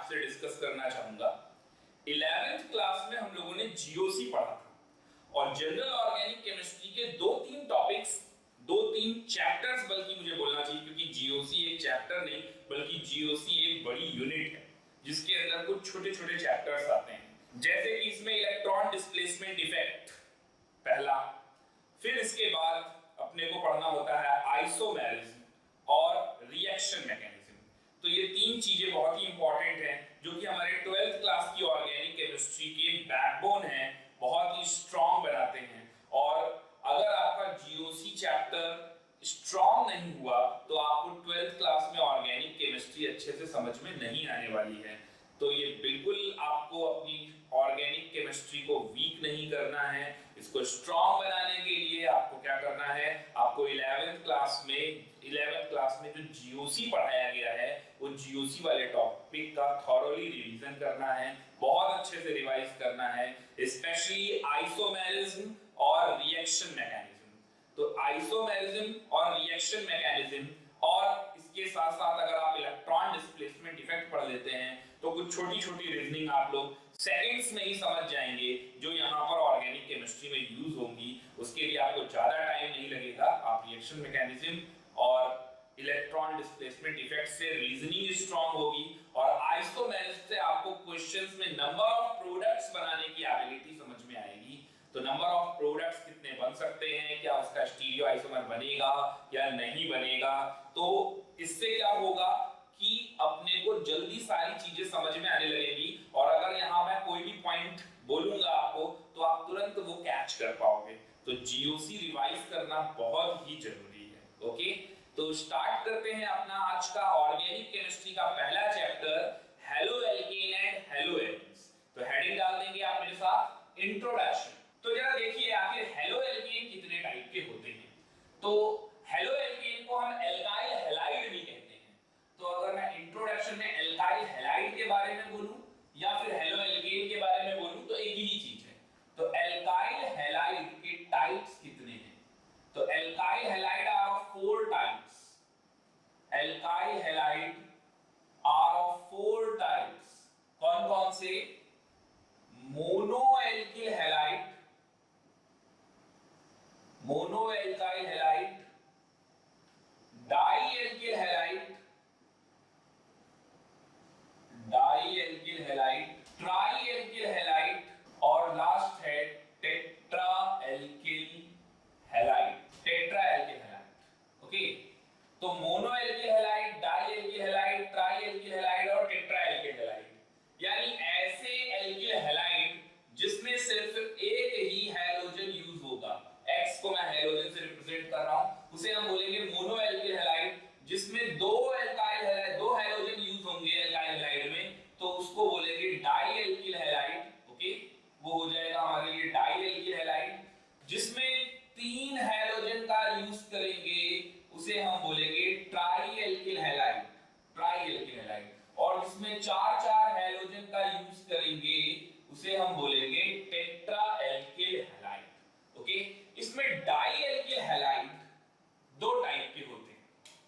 आपसे डिस्कस करना चाहूंगा। 11th क्लास में हम लोगों ने जीओसी पढ़ा था और जनरल ऑर्गेनिक केमिस्ट्री के दो तीन चैप्टर्स बल्कि मुझे बोलना चाहिए, क्योंकि जीओसी एक चैप्टर नहीं बल्कि जीओसी एक बड़ी यूनिट है जिसके अंदर कुछ छोटे छोटे चैप्टर्स आते हैं। जैसे कि इसमें इलेक्ट्रॉन डिस्प्लेसमेंट इफेक्ट पहला, फिर इसके बाद अपने को पढ़ना होता है आइसोमेरिज्म और रिएक्शन मैकेनिज्म। तो ये तीन चीजें बहुत ही इंपॉर्टेंट हैं जो कि हमारे 12th क्लास की ऑर्गेनिक केमिस्ट्री के बैकबोन है, बहुत ही स्ट्रॉन्ग बनाते हैं। और अगर आपका जीओसी चैप्टर स्ट्रॉन्ग नहीं हुआ तो आपको 12th क्लास में ऑर्गेनिक केमिस्ट्री अच्छे से समझ में नहीं आने वाली है। तो ये बिल्कुल आपको अपनी ऑर्गेनिक केमिस्ट्री को वीक नहीं करना है, इसको स्ट्रॉन्ग बनाने के लिए आपको क्या करना है, आपको 11th क्लास में जो जीओसी पढ़ाया गया है वो जीओसी वाले टॉपिक का थॉरोली रिवीजन करना है, बहुत अच्छे से रिवाइज करना है, स्पेशली आइसोमेरिज्म और रिएक्शन मैकेनिज्म। तो आइसोमेरिज्म और रिएक्शन मैकेनिज्म और इसके साथ साथ अगर आप इलेक्ट्रॉन डिस्प्लेसमेंट इफेक्ट पढ़ लेते हैं तो कुछ छोटी छोटी रीजनिंग आप लोग सेकंड्स में ही समझ जाएंगे जो यहाँ पर ऑर्गेनिक केमिस्ट्री में यूज होंगी। उसके लिए आपको ज्यादा टाइम नहीं लगेगा, आप रिएक्शन मैकेनिज्म और इलेक्ट्रॉन डिस्प्लेसमेंट इफेक्ट से रीजनिंग स्ट्रांग होगी और आइसोमेरिज्म से आपको क्वेश्चंस में नंबर ऑफ प्रोडक्ट्स बनाने की एबिलिटी समझ में आएगी। तो नंबर ऑफ प्रोडक्ट्स कितने बन सकते हैं, क्या उसका स्टीरियो आइसोमर बनेगा या नहीं बनेगा, तो इससे क्या होगा कि अपने को जल्दी सारी चीजें समझ में आने लगेगी। और अगर यहाँ मैं कोई भी पॉइंट बोलूंगा आपको तो आप तुरंत वो कैच कर पाओगे। तो जीओसी रिवाइज करना बहुत ही जरूरी है। ओके, तो स्टार्ट करते हैं अपना आज का ऑर्गेनिक केमिस्ट्री का पहला chapter, halo alkane and hello alkenes. तो हेडिंग डाल देंगे आप मेरे साथ, इंट्रोडक्शन। तो जरा देखिए आखिर हेलो एल्केन कितने टाइप के होते हैं। तो हेलो एल्केन को हम एल्काइल हैलाइड भी कहते हैं। तो अगर मैं इंट्रोडक्शन में एल्काइल हैलाइड के बारे में बोलूं या फिर हेलो एल्केन के बारे में बोलूं तो एक ही चीज है। तो एल्काइल हैलाइड के टाइप्स कितने हैं, तो alkyl halide are of 4 types. Alkyl halide are of 4 types. कौन कौन से, mono alkyl halide, mono alkyl halide, di alkyl halide, di alkyl halide, tri alkyl halide और लास्ट है tetra alkyl halide, tetra alkyl halide. Okay, तो mono alkyl halide, di alkyl halide, tri alkyl halide और tetra alkyl halide, यानी ऐसे alkyl halide जिसमें सिर्फ एक ही हैलोजन यूज होगा। X को मैं हैलोजन से रिप्रेजेंट कर रहा हूं, उसे हम बोलेंगे मोनो एल्किल हैलाइड। जिसमें दो हैलोजन यूज होंगे एल्काइल हैलाइड में तो उसको बोलेंगे डाई एल्किल हैलाइड। ओके, वो हो जाएगा हमारे लिए डाई एल्किल हैलाइड। जिसमें 3 हैलोजन का यूज करेंगे उसे हम बोलेंगे try alkyl halide, tri alkyl halide. और जिसमें 4 हैलोजन का यूज करेंगे उसे हम बोलेंगे टेट्रा एल्किल हैलाइड। ओके, इसमें डाई एल्किल हैलाइड 2 टाइप के होते हैं।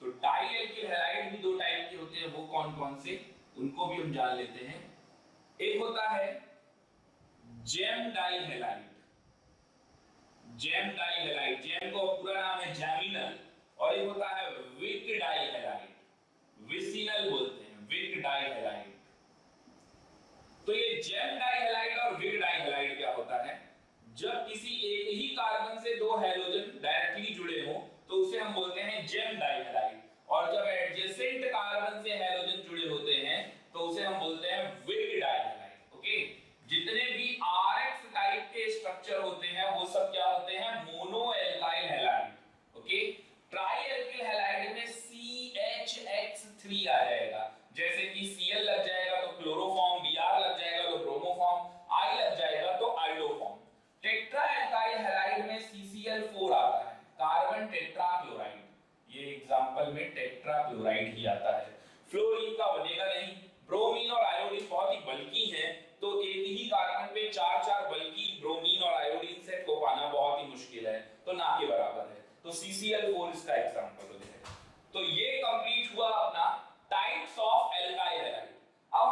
तो डाई एल्किल हैलाइड भी 2 टाइप के होते हैं, वो कौन कौन से, उनको भी हम जान लेते हैं। एक होता है gem dihalide, gem dihalide, gem का पूरा नाम है जैमिनल। और एक होता है विक डाई हैलाइड, विसिनल बोलते हैं, विक डाई हैलाइड। तो ये जेम डाई हैलाइड और विक डाई हैलाइड क्या होता है, जब किसी एक ही कार्बन से 2 हैलोजन डायरेक्टली जुड़े हो तो उसे हम बोलते हैं जेम डाई हैलाइड। और जब एडजेसेंट कार्बन से हैलोजन जुड़े होते हैं तो उसे हम बोलते हैं विक डाई हैलाइड। ओके, जितने भी RX टाइप के स्ट्रक्चर होते हैं वो सब क्या होते हैं, mono alkyl halide. Okay, try alkyl halide में CHX3 आ जाएगा, जैसे कि Cl लग जाएगा तो क्लोरोफॉर्म, Br लग जाएगा तो ब्रोमोफॉर्म, I लग जाएगा तो आयोडोफॉर्म। टेट्रा एल्काइल हैलाइड में CCl4 आता है, कार्बन टेट्रा क्लोराइड। ये एग्जांपल में टेट्रा क्लोराइड ही आता है, फ्लोरीन का बनेगा नहीं। ब्रोमीन और आयोडीन बहुत ही बल्की हैं तो एक ही कार्बन पे 4 बल्की ब्रोमीन और आयोडीन सेट को पाना बहुत ही मुश्किल है, तो ना के बराबर है। तो CCl4 इसका एग्जांपल हो जाएगा। तो ये कंप्लीट हुआ अपना टाइप्स ऑफ एल्काइल हैलाइड। अब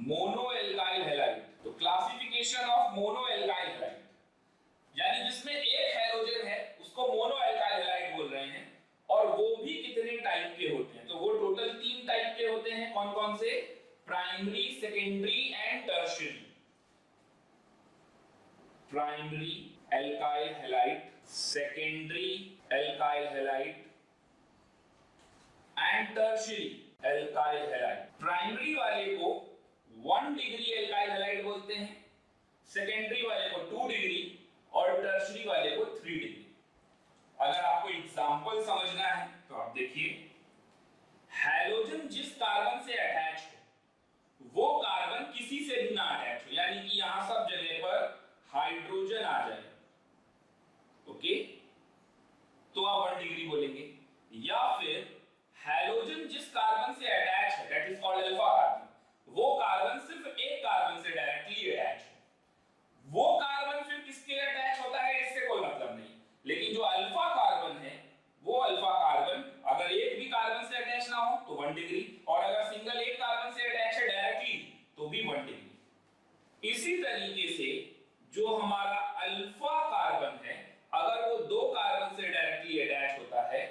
मोनो एल्काइल हैलाइड। तो classification of mono alkyl halide यानी जिसमें एक हैलोजन है उसको मोनो एल्काइल हैलाइड बोल रहे हैं, और वो भी कितने टाइप के होते हैं? तो वो टोटल 3 टाइप के होते हैं। कौन कौन से? Primary, secondary and tertiary. Primary alkyl halide, secondary alkyl halide and tertiary alkyl halide. Primary वाले को 1 डिग्री एल्काइल हैलाइड बोलते हैं, सेकेंडरी वाले को 2 डिग्री और टर्शियरी वाले को 3 डिग्री। अगर आपको एग्जांपल समझना है तो आप देखिए, हैलोजन जिस कार्बन से अटैच हो वो कार्बन किसी से भी ना अटैच हो, यानी कि यहां सब जगह पर हाइड्रोजन आ जाए, ओके, तो आप 1 डिग्री बोलेंगे। या फिर हैलोजन जिस कार्बन से अटैच है, that is called alpha carbon, वो कार्बन सिर्फ एक कार्बन से डायरेक्टली अटैच है। वो कार्बन फिर किसके अटैच होता है इससे कोई मतलब नहीं, लेकिन जो अल्फा कार्बन है वो अल्फा कार्बन अगर एक भी कार्बन से अटैच ना हो तो 1 डिग्री, और अगर सिंगल एक कार्बन से अटैच है डायरेक्टली तो भी 1 डिग्री। इसी तरीके से जो हमारा अल्फा कार्बन है अगर वो 2 कार्बन से डायरेक्टली अटैच होता है,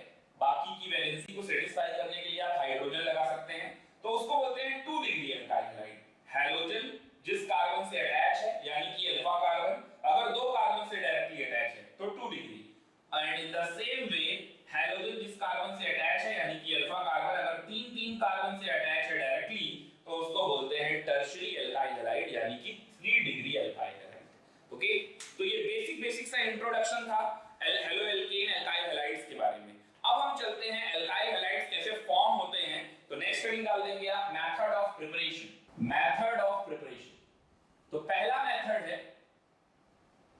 बाकी की वैलेंसी को सेटिस्फाई करने के लिए आप हाइड्रोजन लगा सकते हैं, तो उसको बोलते हैं 2 डिग्री एल्काइल हैलाइड। हैलोजन जिस कार्बन से अटैच है यानी कि अल्फा कार्बन अगर 2 कार्बन से डायरेक्टली अटैच है तो 2 degree, and in the same way halogen जिस कार्बन से अटैच है यानी कि अल्फा कार्बन अगर 3 कार्बन से अटैच है डायरेक्टली तो उसको बोलते हैं टर्शियरी एल्काइल हैलाइड यानी कि 3 डिग्री एल्काइल हैलाइड। ओके, तो ये बेसिक सा इंट्रोडक्शन था हेलो एल्केन एल्काइल हैलाइड्स के बारे में। अब हम चलते हैं एल्काइल हैलाइड्स कैसे फॉर्म होते हैं, तो नेक्स्ट हेडिंग डाल देंगे आप method of preparation. Method of preparation, तो पहला मेथड है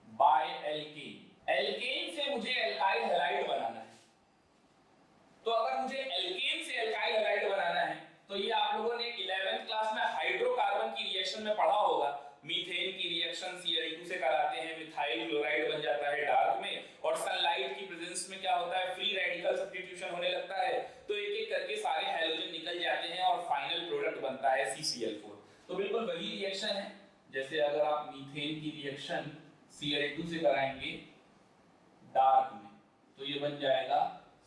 बाय एल्केन। एल्केन से मुझे एल्काइल हैलाइड बनाना है, तो अगर मुझे एल्केन से एल्काइल हैलाइड बनाना है तो ये आप लोगों ने 11th क्लास में हाइड्रोकार्बन की रिएक्शन में पढ़ा होगा। मीथेन की रिएक्शन Cl2 से कराते हैं, मिथाइल क्लोराइड बन जाता है डार्क में, और सनलाइट की प्रेजेंस में क्या होता है, फ्री रेडिकल सब्स्टिट्यूशन होने लगता है, तो एक एक करके सारे हैलोजन निकल जाते हैं और फाइनल प्रोडक्ट बनता है CCl4। तो बिल्कुल वही रिएक्शन है जैसे अगर आप मीथेन की रिएक्शन Cl2 से कराएंगे डार्क में तो ये बन जाएगा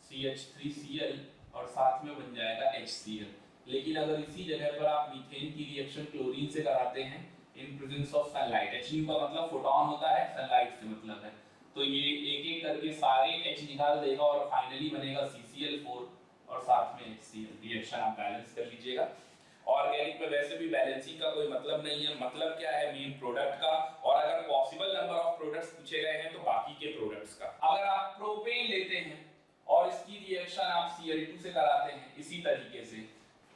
CH3Cl और साथ में बन जाएगा HCl। लेकिन अगर इसी जगह पर आप मीथेन की रिएक्शन क्लोरीन से कराते हैं इन प्रेजेंस ऑफ सनलाइट, He का मतलब फोटोन होता है, सनलाइट से मतलब है, तो ये एक एक करके सारे H निकाल देगा और फाइनली बनेगा CCl4 और साथ में HCl। रिएक्शन आप बैलेंस कर लीजिएगा। ऑर्गेनिक में वैसे भी बैलेंसिंग का कोई मतलब नहीं है, मतलब क्या है मेन प्रोडक्ट का, और अगर पॉसिबल नंबर ऑफ प्रोडक्ट्स पूछे गए हैं तो बाकी के प्रोडक्ट्स का। अगर आप प्रोपेन लेते हैं और इसकी रिएक्शन आप Cl2 से कराते हैं इसी तरीके से,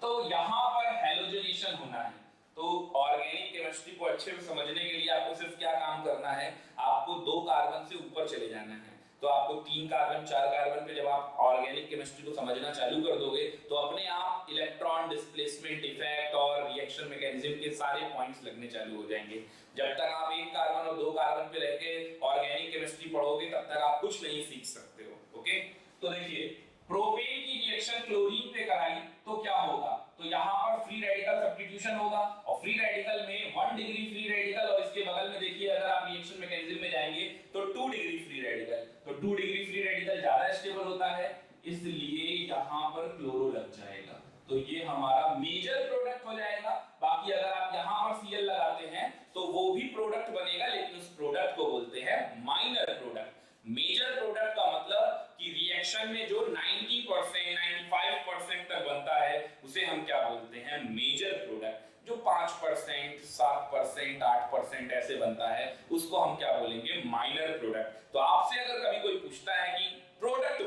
तो यहाँ पर हैलोजनेशन होना है। तो ऑर्गेनिक केमिस्ट्री को अच्छे से समझने के लिए आपको सिर्फ क्या काम करना है, आपको 2 कार्बन से ऊपर चले जाना है। तो आपको 3 कार्बन 4 कार्बन पे जब आप ऑर्गेनिक केमिस्ट्री को समझना चालू कर दोगे तो अपने आप इलेक्ट्रॉन डिस्प्लेसमेंट इफेक्ट और रिएक्शन मैकेनिज्म के सारे पॉइंट्स लगने चालू हो जाएंगे। जब तक आप 1 कार्बन और 2 कार्बन पे रह के ऑर्गेनिक केमिस्ट्री पढ़ोगे तब तक आप कुछ नहीं सीख सकते हो। ओके, तो देखिए प्रोपेन की रिएक्शन क्लोरीन पे कराई तो क्या होगा, तो यहाँ पर फ्री रेडिकल सब्स्टिट्यूशन होगा, और फ्री रेडिकल में 1 डिग्री फ्री रेडिकल, और इसके बगल में देखिए अगर आप रिएक्शन मैकेनिज्म में जाएंगे तो 2 डिग्री फ्री रेडिकल, तो 2 डिग्री फ्री रेडिकल ज्यादा स्टेबल होता है, इसलिए यहाँ पर क्लोरो लग जाएगा, तो ये हमारा मेजर प्रोडक्ट हो जाएगा। बाकी अगर आप यहाँ पर Cl लगाते हैं तो वो भी प्रोडक्ट बनेगा, लेकिन उस प्रोडक्ट को बोलते हैं माइनर प्रोडक्ट। मेजर प्रोडक्ट का मतलब कि रिएक्शन में जो 90% 95% तक बनता है उसे हम क्या बोलते हैं, मेजर प्रोडक्ट। जो 5% 7% 8% ऐसे बनता है उसको हम क्या बोलेंगे, माइनर प्रोडक्ट। तो आपसे अगर कभी कोई पूछता है कि प्रोडक्ट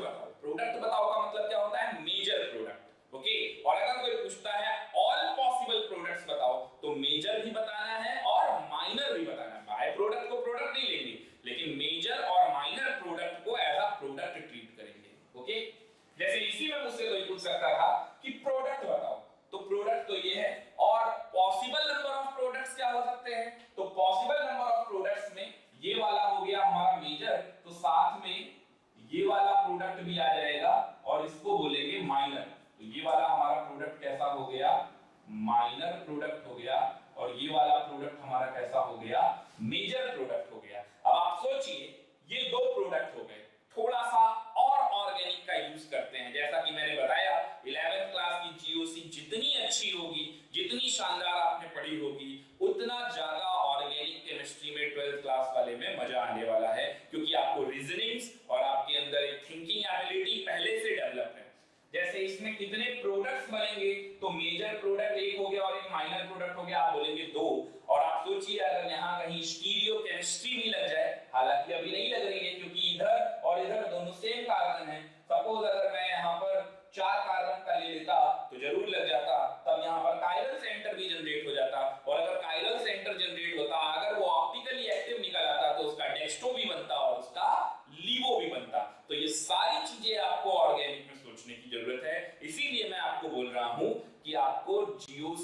बताओ का मतलब क्या होता है, मेजर प्रोडक्ट। ओके, और अगर कोई पूछता है ऑल पॉसिबल प्रोडक्ट्स बताओ, तो मेजर भी बताना है और माइनर भी बताना है। बाय प्रोडक्ट को प्रोडक्ट नहीं लेंगे, लेकिन मेजर और माइनर प्रोडक्ट को एज अ प्रोडक्ट ट्रीट करेंगे। ओके, जैसे इसी में मुझसे कोई पूछ सकता था कि प्रोडक्ट बताओ, तो प्रोडक्ट तो ये है, और पॉसिबल नंबर ऑफ प्रोडक्ट्स क्या हो सकते हैं, तो पॉसिबल नंबर ऑफ प्रोडक्ट्स में ये वाला हो गया हमारा मेजर, तो साथ में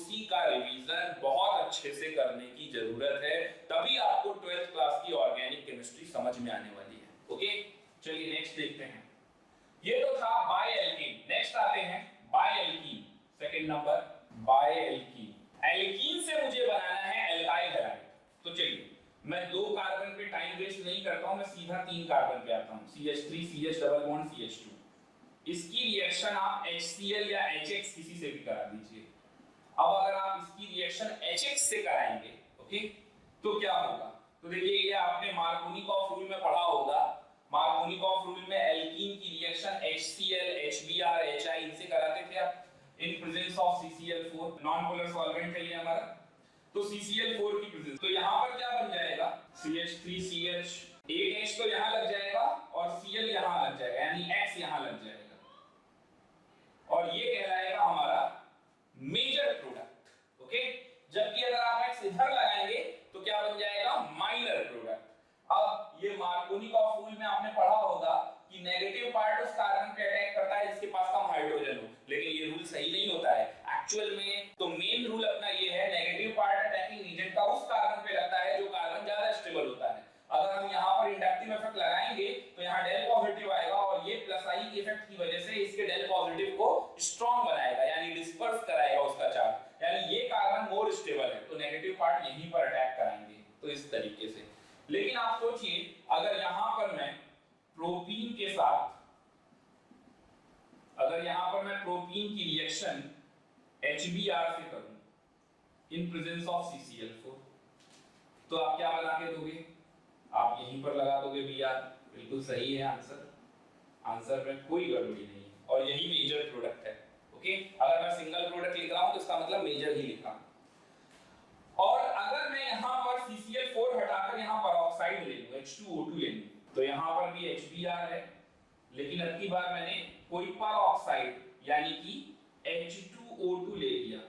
जीओसी का रिवीजन बहुत अच्छे से करने की जरूरत है, तभी आपको 12th क्लास की ऑर्गेनिक केमिस्ट्री समझ में आने वाली है। ओके, चलिए नेक्स्ट देखते हैं। ये तो था बाय एल्कीन। नेक्स्ट आते हैं by alkene. Second number by alkene. Alkene से मुझे बनाना है एल्काइल हैलाइड। तो चलिए मैं 2 कार्बन पे टाइम वेस्ट नहीं करता हूं, मैं सीधा 3 कार्बन पे आता हूं। CH3 CH double bond CH2। इसकी रिएक्शन आप HCl या HX किसी से भी करा दीजिए। अब अगर आप इसकी रिएक्शन HX से कराएंगे, ओके, तो क्या होगा? तो देखिए ये आपने मार्कोनिकॉफ रूल में पढ़ा होगा। मार्कोनिकॉफ रूल में एल्कीन की रिएक्शन HCl, HBr, HI इनसे कराते थे आप इन presence of CCl4। Non polar solvent है ये हमारा। तो CCl4 की प्रेजेंस, तो यहां पर क्या बन जाएगा? CH3CH, एक H तो यहां लग जाएगा और Cl यहां लग जाएगा, यानी X यहां लग जाएगा, और ये कहलाएगा हमारा मेजर प्रोडक्ट। ओके, जबकि अगर आप X इधर लगाएंगे तो क्या बन जाएगा? Minor product. अब ये मार्कोनिकॉफ रूल में आपने पढ़ा होगा कि नेगेटिव पार्ट उस कार्बन पे अटैक करता है जिसके पास कम हाइड्रोजन हो, लेकिन ये रूल सही नहीं होता है एक्चुअल में। तो मेन रूल अपना ये है, नेगेटिव पार्ट अटैकिंग एजेंट का उस कार्बन पे लगता है जो कार्बन ज्यादा स्टेबल होता है। अगर हम यहाँ पर इंडक्टिव इफेक्ट लगाएंगे तो यहाँ डेल पॉजिटिव आएगा, और ये प्लस आई के इफेक्ट की वजह से इसके डेल पॉजिटिव को स्ट्रांग बनाएगा, यानी डिस्पर्स कराएगा उसका चार्ज, यानी ये कार्बन मोर स्टेबल है, तो नेगेटिव पार्ट यहीं पर अटैक कराएंगे। तो इस तरीके से। लेकिन आप सोचिए अगर यहां पर मैं प्रोपीन के साथ, अगर यहां पर मैं प्रोपीन की रिएक्शन HBr से करूं इन प्रेजेंस ऑफ CCl4, तो आप क्या बना के दोगे? आप यहीं पर लगा दोगे Br। बिल्कुल सही है आंसर, आंसर में कोई गड़बड़ी नहीं है, और यही मेजर प्रोडक्ट है। ओके, अगर मैं सिंगल प्रोडक्ट लिख रहा हूं तो इसका मतलब मेजर ही लिखा। और अगर मैं यहां पर CCl4 हटाकर यहां पर ऑक्साइड ले लूं, H2O2 ले लूं, तो यहां पर भी HBr है, लेकिन अब की बार मैंने कोई पर ऑक्साइड यानी कि H2O2 ले लिया।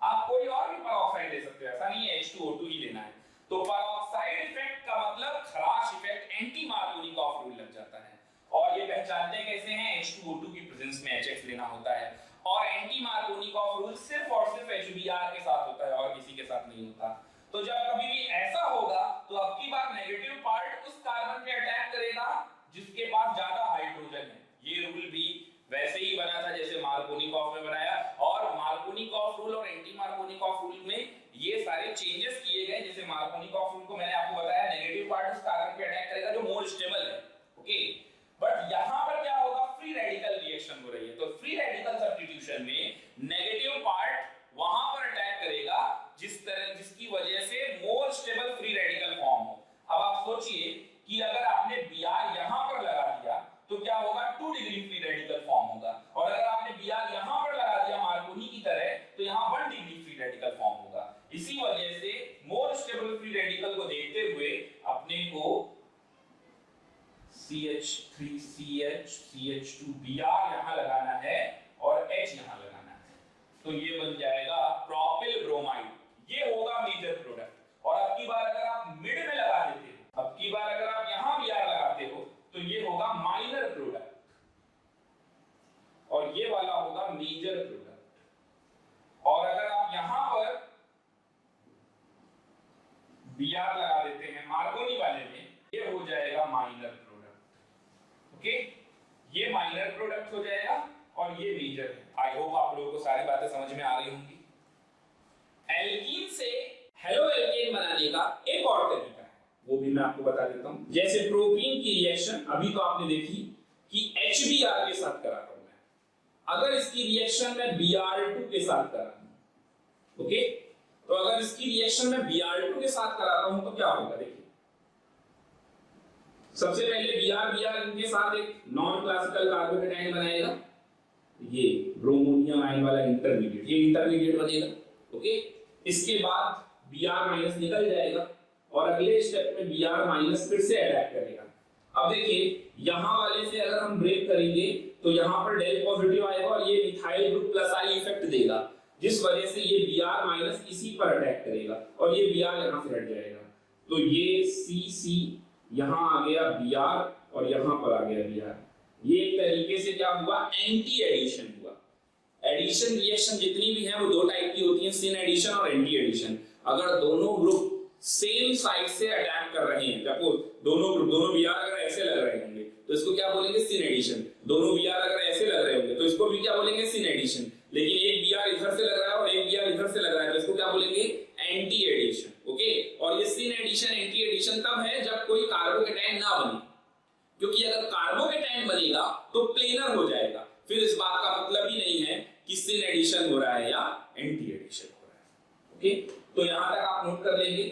आप कोई और भी पर ऑक्साइड ले सकते हो, ऐसा नहीं है H2O2 ही लेना है। तो पर ऑक्साइड इफेक्ट का मतलब खराश इफेक्ट एंटी मार्कोनिकॉफ रूल लग जाता है, और ये पहचानते कैसे हैं? H2O2 की प्रेजेंस में HX लेना होता है, और एंटी मार्कोनिकॉफ रूल सिर्फ और सिर्फ HBr के साथ होता है और किसी के साथ नहीं होता। तो जब कभी भी ऐसा होगा तो अब की बार नेगेटिव पार्ट उस कार्बन पे अटैक करेगा जिसके पास ज्यादा हाइड्रोजन है। ये रूल भी वैसे ही बना था जैसे मार्कोनिकॉफ में बनाया, और मार्कोनिकॉफ रूल और एंटी मार्कोनिकॉफ रूल में ये सारे चेंजेस किए गए। जैसे मार्कोनिकॉफ रूल को मैंने आपको बताया नेगेटिव पार्ट उस कार्बन पे अटैक करेगा जो मोर स्टेबल है। ओके, बट यहां पर क्या होगा? फ्री रेडिकल रिएक्शन हो रही है, तो फ्री रेडिकल सब्स्टिट्यूशन में नेगेटिव पार्ट वहां पर अटैक करेगा जिसकी वजह से more stable free radical form हो। अब आप सोचिए कि अगर आपने Br यहां पर लगा दिया तो क्या होगा? 2 डिग्री फ्री रेडिकल फॉर्म होगा, और अगर आपने Br यहां पर लगा दिया मार्कोनी की तरह तो यहां 1 डिग्री फ्री रेडिकल फॉर्म होगा। इसी वजह से मोर स्टेबल फ्री रेडिकल को देखते हुए अपने को CH3CH CH2Br यहां लगाना है और H यहां लगाना है, तो ये बन जाएगा प्रोपिल ब्रोमाइड। ये होगा मेजर प्रोडक्ट। और अब की बार अगर आप मिड में लगा देते हो, अब की बार अगर आप यहां Br लगाते हो तो ये होगा माइनर प्रोडक्ट, और ये वाला होगा मेजर प्रोडक्ट। और अगर आप यहां पर Br लगा देते हैं मार्कोनी वाले में, ये हो जाएगा माइनर प्रोडक्ट। ओके, ये माइनर प्रोडक्ट हो जाएगा और ये मेजर है। आई होप आप लोगों को सारी बातें समझ में आ रही होंगी। एल्कीन से हेलो एल्केन बनाने का एक और तरीका है, वो भी मैं आपको बता देता हूं। जैसे प्रोपीन की रिएक्शन अभी तो आपने देखी कि HBr के साथ करा रहा हूं मैं, अगर इसकी रिएक्शन मैं Br2 के साथ करा हूं, ओके, तो अगर इसकी रिएक्शन मैं Br2 के साथ कराता हूं तो क्या होगा? देखिए, सबसे पहले Br इनके साथ एक नॉन क्लासिकल कार्बोकेटाइन बनाएगा, ये ब्रोमोनियम आयन वाला इंटरमीडिएट, ये इंटरमीडिएट बनेगा। ओके, इसके बाद Br- निकल जाएगा और अगले स्टेप में Br- फिर से अटैक करेगा। अब देखिए यहां वाले से अगर हम ब्रेक करेंगे तो यहां पर डेल पॉजिटिव आएगा और ये methyl group plus I effect देगा, जिस वजह से ये Br- इसी पर अटैक करेगा और ये Br यहां से हट जाएगा। तो ये CC यहां आ गया Br और यहां पर आ गया Br। ये एक तरीके से क्या हुआ? एंटी एडिशन हुआ। एडिशन रिएक्शन जितनी भी है वो दो टाइप की होती है, सिन एडिशन और एंटी एडिशन। अगर दोनों ग्रुप सेम साइड से अटैक कर रहे हैं, देखो दोनों बीआर अगर ऐसे लग रहे होंगे तो इसको क्या बोलेंगे, सिन एडिशन। दोनों बीआर अगर ऐसे लग रहे होंगे तो इसको भी क्या बोलेंगे, सिन एडिशन। लेकिन एक बीआर इधर से लग रहा है और एक बीआर इधर से लग रहा है तो इसको क्या बोलेंगे, एंटी एडिशन। ओके, और ये सिन एडिशन एंटी एडिशन तब है जब कोई कार्बोकेटाइन ना बने, क्योंकि अगर कार्बोकेटाइन बनेगा तो प्लेनर हो जाएगा, फिर इस बात का मतलब ही नहीं है कि सिन एडिशन हो रहा है या एंटी एडिशन हो रहा है। ओके, तो यहां तक आप नोट कर लेंगे।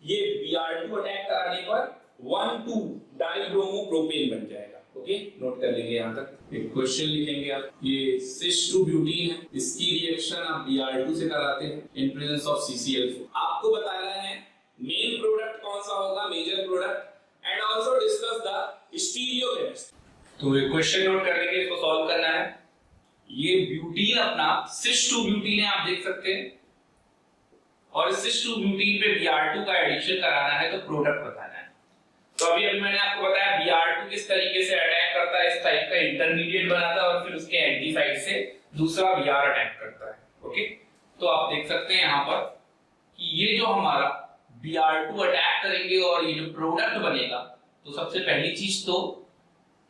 ये Br2 अटैक कराने पर 1,2 डाइब्रोमोप्रोपेन बन जाएगा। ओके, नोट कर लेंगे यहां तक। एक क्वेश्चन लिखेंगे आप, ये सिस 2 ब्यूटीन है, इसकी रिएक्शन आप Br2 से कराते हैं इन प्रेजेंस ऑफ CCl4। आपको बताना है मेन प्रोडक्ट कौन सा होगा, major product, and also discuss the stereochemistry. तो ये क्वेश्चन नोट कर लेंगे, इसको सॉल्व करना है। ये ब्यूटीन अपना सिस 2 ब्यूटीन है, आप देख सकते हैं, और सिस 2 ब्यूटीन पे Br2 का एडिशन कराना है तो प्रोडक्ट बताना है। तो अभी मैंने आपको बताया Br2 किस तरीके से अटैक करता है, इस टाइप का इंटरमीडिएट बनाता है और फिर उसके एंटी साइड से दूसरा Br अटैक करता है। ओके, तो आप देख सकते हैं यहां पर कि ये जो हमारा Br2 अटैक करेंगे और ये जो प्रोडक्ट बनेगा, तो सबसे पहली चीज तो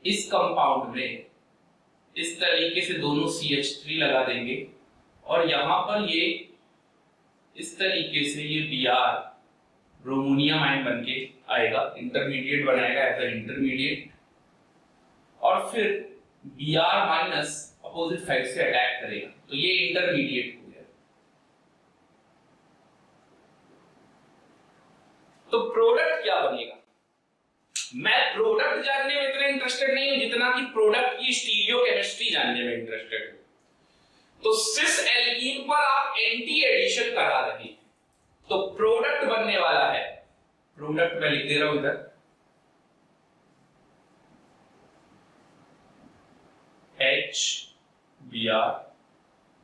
इस कंपाउंड में इस तरीके से दोनों CH3 लगा देंगे और यहां पर ये इस तरीके से ये Br ब्रोमोनियम आयन बनके आएगा, इंटरमीडिएट बनाएगा एज अ इंटरमीडिएट, और फिर Br माइनस अपोजिट साइड से अटैक करेगा, तो ये इंटरमीडिएट हो गया। तो प्रोडक्ट क्या बनेगा, मैं प्रोडक्ट जानने में इतना इंटरेस्टेड नहीं हूं जितना कि प्रोडक्ट की स्टीरियोकेमिस्ट्री जानने में इंटरेस्टेड हूं। तो सिस एल्कीन पर आप एंटी एडिशन करा रहे हैं तो प्रोडक्ट बनने वाला है, प्रोडक्ट मैं लिख दे रहा हूं इधर, H Br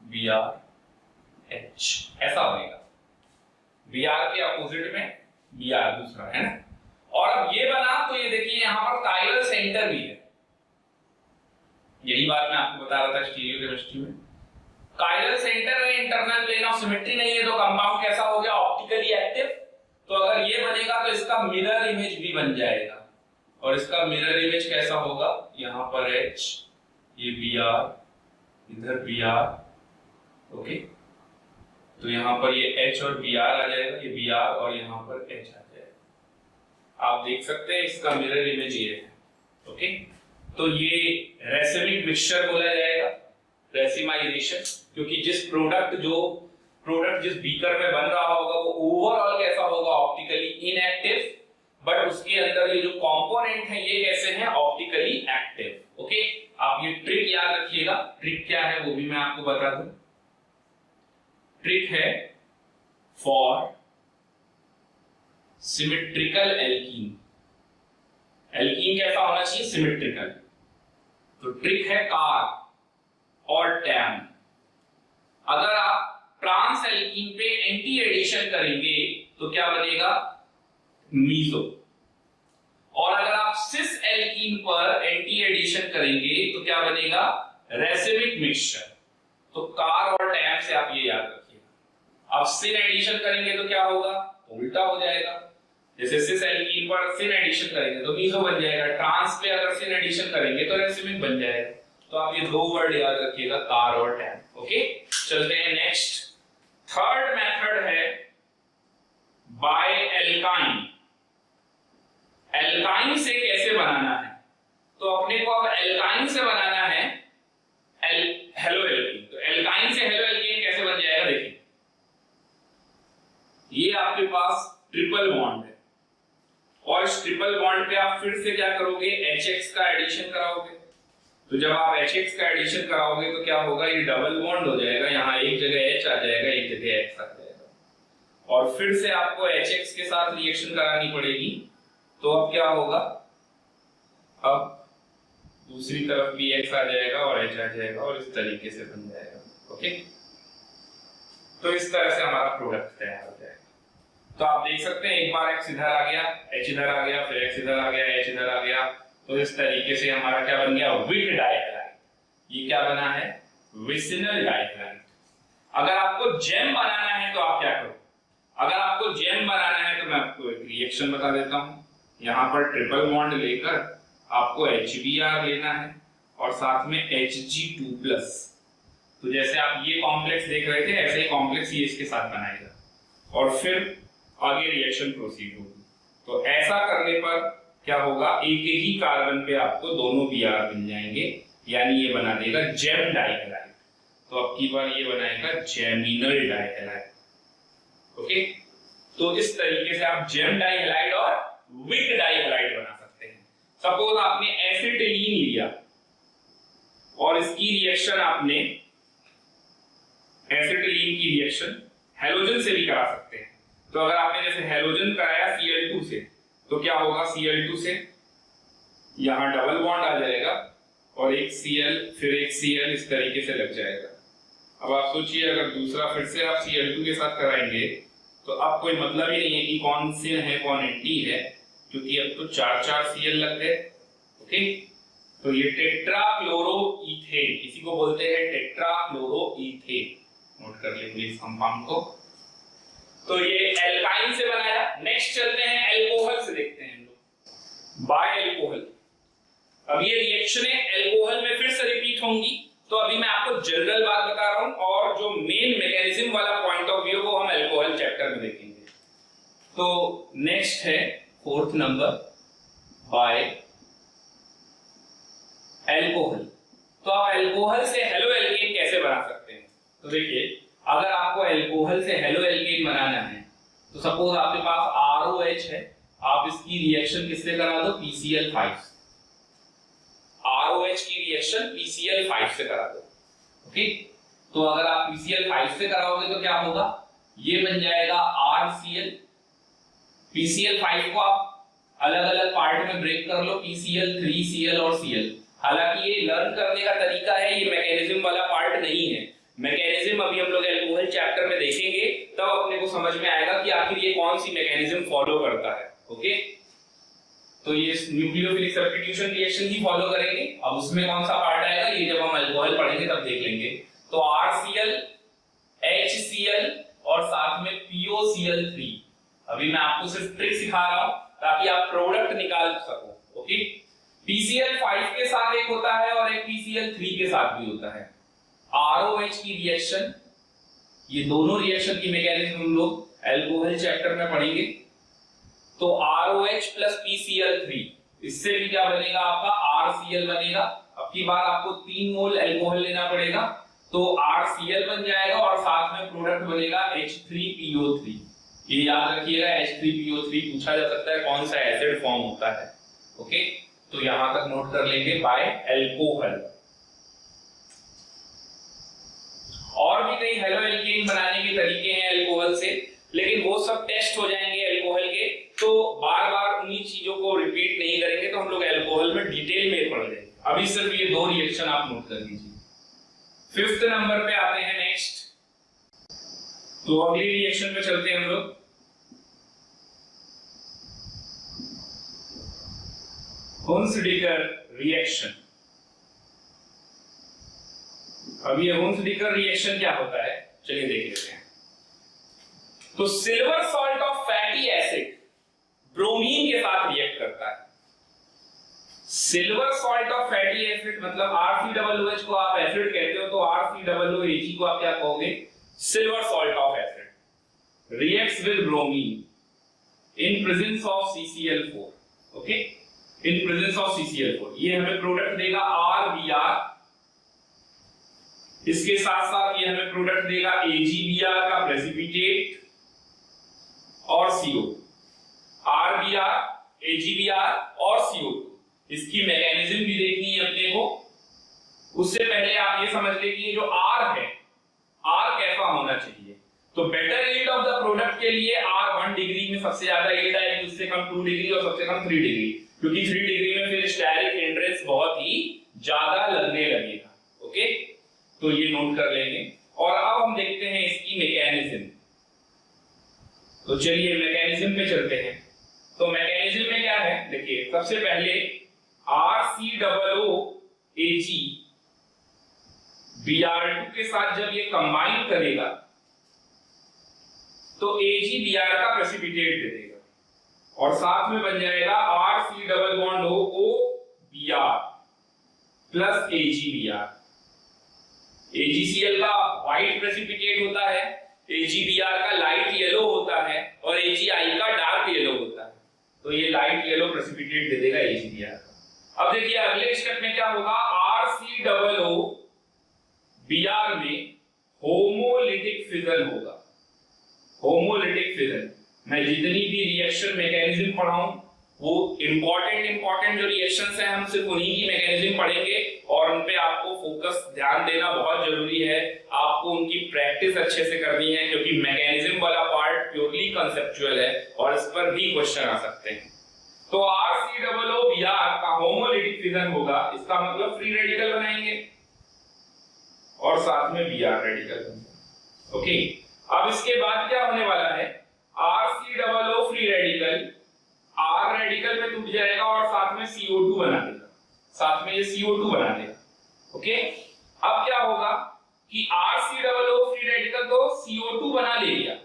Br H, ऐसा बनेगा। Br के अपोजिट में Br दूसरा है ना, और अब ये बना तो ये देखिए यहां पर काइरल सेंटर भी है। यही बात मैं आपको बता रहा था स्टीरियोकेमिस्ट्री में, काइरल सेंटर में इंटरनल प्लेन ऑफ सिमेट्री नहीं है तो कंपाउंड कैसा हो गया, ऑप्टिकली एक्टिव। तो अगर ये बनेगा तो इसका मिरर इमेज भी बन जाएगा, और इसका मिरर इमेज कैसा होगा, यहां पर H, ये Br, इधर Br। ओके, तो यहां पर ये H और Br आ जाएगा, ये Br और यहां पर H आ जाएगा। आप देख सकते हैं इसका मिरर इमेज ये है। ओके, तो ये रेसिमिक मिक्सचर बोला जाएगा, रेसिमाइजेशन, क्योंकि जिस प्रोडक्ट जिस बीकर में बन रहा होगा वो ओवरऑल कैसा होगा, ऑप्टिकली इनएक्टिव, बट उसके अंदर ये जो कंपोनेंट है ये कैसे हैं, ऑप्टिकली एक्टिव। ओके, आप ये ट्रिक याद रखिएगा। ट्रिक क्या है वो भी मैं आपको बता दूं। ट्रिक है फॉर सिमेट्रिकल एल्कीन, एल्कीन कैसा होना चाहिए, सिमेट्रिकल। तो ट्रिक है कार्ब और टैम। अगर आप ट्रांस एल्कीन पे एंटी एडिशन करेंगे तो क्या बनेगा, मीजो, और अगर आप सिस एल्कीन पर एंटी एडिशन करेंगे तो क्या बनेगा, रेसिमिक मिक्सचर। तो कार और टैम से आप ये याद रखिएगा। अब सिन एडिशन करेंगे तो क्या होगा, उल्टा हो जाएगा। जैसे सिस एल्कीन पर सिन एडिशन करेंगे तो मीजो बन जाएगा, ट्रांस पे अगर सिन एडिशन करेंगे तो रेसिमिक बन जाएगा। तो आप ये दो वर्ड याद रखिएगा, कार और टैम। ओके, चलते हैं नेक्स्ट। थर्ड मेथड है बाय एल्काइन। एल्काइन से कैसे बनाना है, तो अपने को अब एल्काइन से बनाना है हेलो एल्कीन। तो एल्काइन से हेलो एल्कीन कैसे बन जाएगा, देखिए ये आपके पास ट्रिपल बॉन्ड है, और इस ट्रिपल बॉन्ड पे आप फिर से क्या करोगे, HX का एडिशन कराओगे। तो जब आप HX का एडिशन कराओगे तो क्या होगा, ये डबल बॉन्ड हो जाएगा, यहाँ एक जगह H आ जाएगा, एक जगह X आ जाएगा, और फिर से आपको HX के साथ रिएक्शन करानी पड़ेगी। तो अब क्या होगा, अब दूसरी तरफ भी X आ जाएगा और H आ जाएगा, और इस तरीके से बन जाएगा। ओके, तो इस तरह से हमारा प्रोडक्ट तैयार हो जाएगा। तो आप देख सकते हैं एक बार X इधर आ गया, H इधर आ गया, फिर X इधर आ गया, H इधर आ गया, तो इस तरीके से हमारा क्या बन गया, विक डाइक्लाइन। ये क्या बना है, विसिनल डाइहैलाइड। अगर आपको जेम बनाना है तो आप क्या करो, अगर आपको जेम बनाना है तो मैं आपको एक रिएक्शन बता देता हूं। यहां पर ट्रिपल बॉन्ड लेकर आपको HBr लेना है और साथ में Hg2+। तो जैसे आप ये कॉम्प्लेक्स देख रहे थे, ऐसे ही कॉम्प्लेक्स ये इसके साथ बनाएगा और फिर आगे रिएक्शन प्रोसीड होगी। तो ऐसा करने पर क्या होगा, एक ही कार्बन पे आपको दोनों Br मिल जाएंगे, यानी ये बना देगा जेम डाइहैलाइड। तो अब की बार ये बनाएगा जेमिनल डाइहैलाइड। ओके, तो इस तरीके से आप जेम डाइहैलाइड और विक डाइहैलाइड बना सकते हैं। सपोज आपने एसिटिलीन लिया और इसकी रिएक्शन आपने एसिटिलीन की रिएक्शन हैलोजन से भी करा सकते हैं। तो अगर आपने जैसे हैलोजन कराया Cl2 से, तो क्या होगा, Cl2 से यहां डबल बॉन्ड आ जाएगा और एक Cl फिर एक Cl इस तरीके से लग जाएगा। अब आप सोचिए अगर दूसरा फिर से आप Cl2 के साथ कराएंगे तो अब कोई मतलब ही नहीं है कि कौन से है कौन एंटी है, क्योंकि अब तो 4 Cl लग गए। ओके, तो ये टेट्राक्लोरोईथेन, इसी को बोलते हैं टेट्राक्लोरोईथेन। नोट कर लेंगे इस कंपाउंड को। तो ये एल्काइन से बनाया। नेक्स्ट चलते हैं एल्कोहल से, देखते हैं हम लोग बाय एल्कोहल। अब ये रिएक्शनें एल्कोहल में फिर से रिपीट होंगी, तो अभी मैं आपको जनरल बात बता रहा हूं और जो मेन मैकेनिज्म वाला पॉइंट ऑफ व्यू वो हम एल्कोहल चैप्टर में देखेंगे। तो नेक्स्ट है 4th नंबर बाय एल्कोहल। तो आप एल्कोहल से हेलो एल्केन कैसे बना सकते हैं? तो देखिए, अगर आपको एल्कोहल से हेलो एल्केन बनाना है तो सपोज आपके पास ROH है, आप इसकी रिएक्शन किससे करा दो, PCl5। ROH की रिएक्शन PCl5 से करा दो। ओके, तो अगर आप PCl5 से कराओगे तो क्या होगा, ये बन जाएगा RCl। PCl5 को आप अलग अलग पार्ट में ब्रेक कर लो, PCl3, Cl और Cl। हालांकि ये लर्न करने का तरीका है, ये मैकेनिज्म वाला पार्ट नहीं है। मैकेनिज्म अभी हम लोग एल्कोहल चैप्टर में देखेंगे, तब अपने को समझ में आएगा कि आखिर ये कौन सी मैकेनिज्म फॉलो करता है। ओके, तो ये न्यूक्लियोफिलिक सब्स्टिट्यूशन रिएक्शन ही फॉलो करेंगे। अब उसमें कौन सा पार्ट आएगा ये जब हम अल्कोहल पढ़ेंगे तब देख लेंगे। तो RCl, HCl और साथ में POCl3। अभी मैं आपको सिर्फ ट्रिक सिखा रहा हूं ताकि आप प्रोडक्ट निकाल सको। ओके, PCl5 के साथ एक होता है और एक PCl3 के साथ भी होता है। ROH की रिएक्शन, ये दोनों रिएक्शन की मैकेनिज्म हम लोग एल्कोहल चैप्टर में पढ़ेंगे। तो ROH प्लस PCl3, इससे भी क्या बनेगा आपका RCl बनेगा। अब की बार आपको 3 मोल एल्कोहल लेना पड़ेगा, तो RCl बन जाएगा और साथ में प्रोडक्ट बनेगा H3PO3। ये याद रखिएगा, H3PO3 पूछा जा सकता है कौन सा एसिड फॉर्म होता है। ओके, तो यहां तक नोट कर लेंगे बाय एल्कोहल। और भी कई हेलो एल्केन बनाने के तरीके हैं एल्कोहल से, लेकिन वो सब टेस्ट हो जाएंगे एल्कोहल के, तो बार बार उन्हीं चीजों को रिपीट नहीं करेंगे, तो हम लोग एल्कोहल में डिटेल में पढ़ लेंगे। अभी सिर्फ ये 2 रिएक्शन आप नोट कर लीजिए। 5th नंबर पे आते हैं नेक्स्ट। तो अगली रिएक्शन पे चलते हैं हम लोग। हुंसडीकर रिएक्शन। अब ये हुंसडीकर रिएक्शन क्या होता है, चलिए देख लेते हैं। तो silver salt of fatty acid bromine के साथ रिएक्ट करता है। Silver salt of fatty acid मतलब RCOOH को आप एसिड कहते हो, तो RCOOH को आप क्या कहोगे, silver salt of acid reacts with bromine in presence of CCl4। Okay, in presence of CCl4 ये हमें प्रोडक्ट देगा RBr, इसके साथ साथ ये हमें प्रोडक्ट देगा AgBr का प्रेसिपिटेट और CO। RBr, AgBr और CO, इसकी मैकेनिज्म भी देखनी है अपने को। उससे पहले आप ये समझ ले कि जो R है, R कैसा होना चाहिए। तो better yield of the product के लिए R 1 डिग्री में सबसे ज्यादा यील्ड आएगी, उससे कम 2 डिग्री और सबसे कम 3 डिग्री, क्योंकि 3 डिग्री में फिर स्टेरिक हिंड्रेंस बहुत ही ज्यादा लगने लगेगा। ओके, तो ये नोट कर लेंगे। और अब हम देखते हैं इसकी मैकेनिज्म। तो चलिए मैकेनिज्म पे चलते हैं। तो मैकेनिज्म में क्या है, देखिए सबसे पहले RCOOH Br2 के साथ जब ये कंबाइन करेगा तो Ag Br का प्रेसिपिटेट दे देगा और साथ में बन जाएगा RC double bond O Br plus AgBr। AgCl का व्हाइट प्रेसिपिटेट होता है, AgBr का लाइट येलो होता है और AgI का डार्क येलो होता है, तो ये लाइट येलो प्रेसिपिटेट दे देगा AgBr। अब देखिए अगले स्टेप में क्या होगा, RCOO Br में होमोलिटिक फिजन होगा। होमोलिटिक फिजन, मैं जितनी भी रिएक्शन मैकेनिज्म पढ़ाऊं वो इंपॉर्टेंट जो रिएक्शंस हैं हम सिर्फ उन्हीं की मैकेनिज्म पढ़ेंगे और उन पे आपको फोकस ध्यान देना बहुत जरूरी है। आपको उनकी प्रैक्टिस अच्छे से करनी है क्योंकि मैकेनिज्म वाला पार्ट प्योरली कंसेप्चुअल है और इस पर भी क्वेश्चन आ सकते हैं। तो RCOO Br का होमोलिटिक फिजन होगा, इसका मतलब फ्री रेडिकल बनाएंगे और साथ में Br रेडिकल बनेगा। ओके, अब इसके बाद क्या होने वाला है, RCOO free radical R radical में टूट जाएगा और साथ में CO2 बना देगा, साथ में ये CO2 बना देगा। ओके, अब क्या होगा कि RCOO फ्री रेडिकल तो CO2 बना ले लिया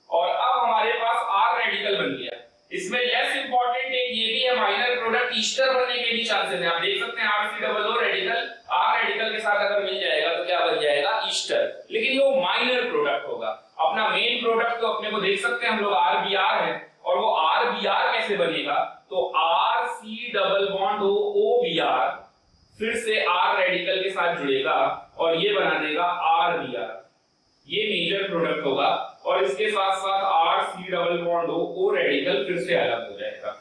और अब हमारे पास R रेडिकल बन गया। इसमें लेस इंपॉर्टेंट एक ये भी है, माइनर प्रोडक्ट ईस्टर बनने के भी चांसेस हैं। आप देख सकते हैं RCOO रेडिकल R रेडिकल के साथ अगर मिल जाएगा तो क्या बन जाएगा, ईस्टर, लेकिन वो माइनर प्रोडक्ट होगा। अपना मेन प्रोडक्ट तो अपने को देख सकते हैं हम लोग RBr है और वो RBr कैसे बनेगा, तो RC डबल बॉन्ड OBr फिर से R रेडिकल के साथ जुड़ेगा और ये बना देगा RBr, ये मेजर प्रोडक्ट होगा और इसके साथ साथ RC double bond O radical फिर से अलग हो जाएगा।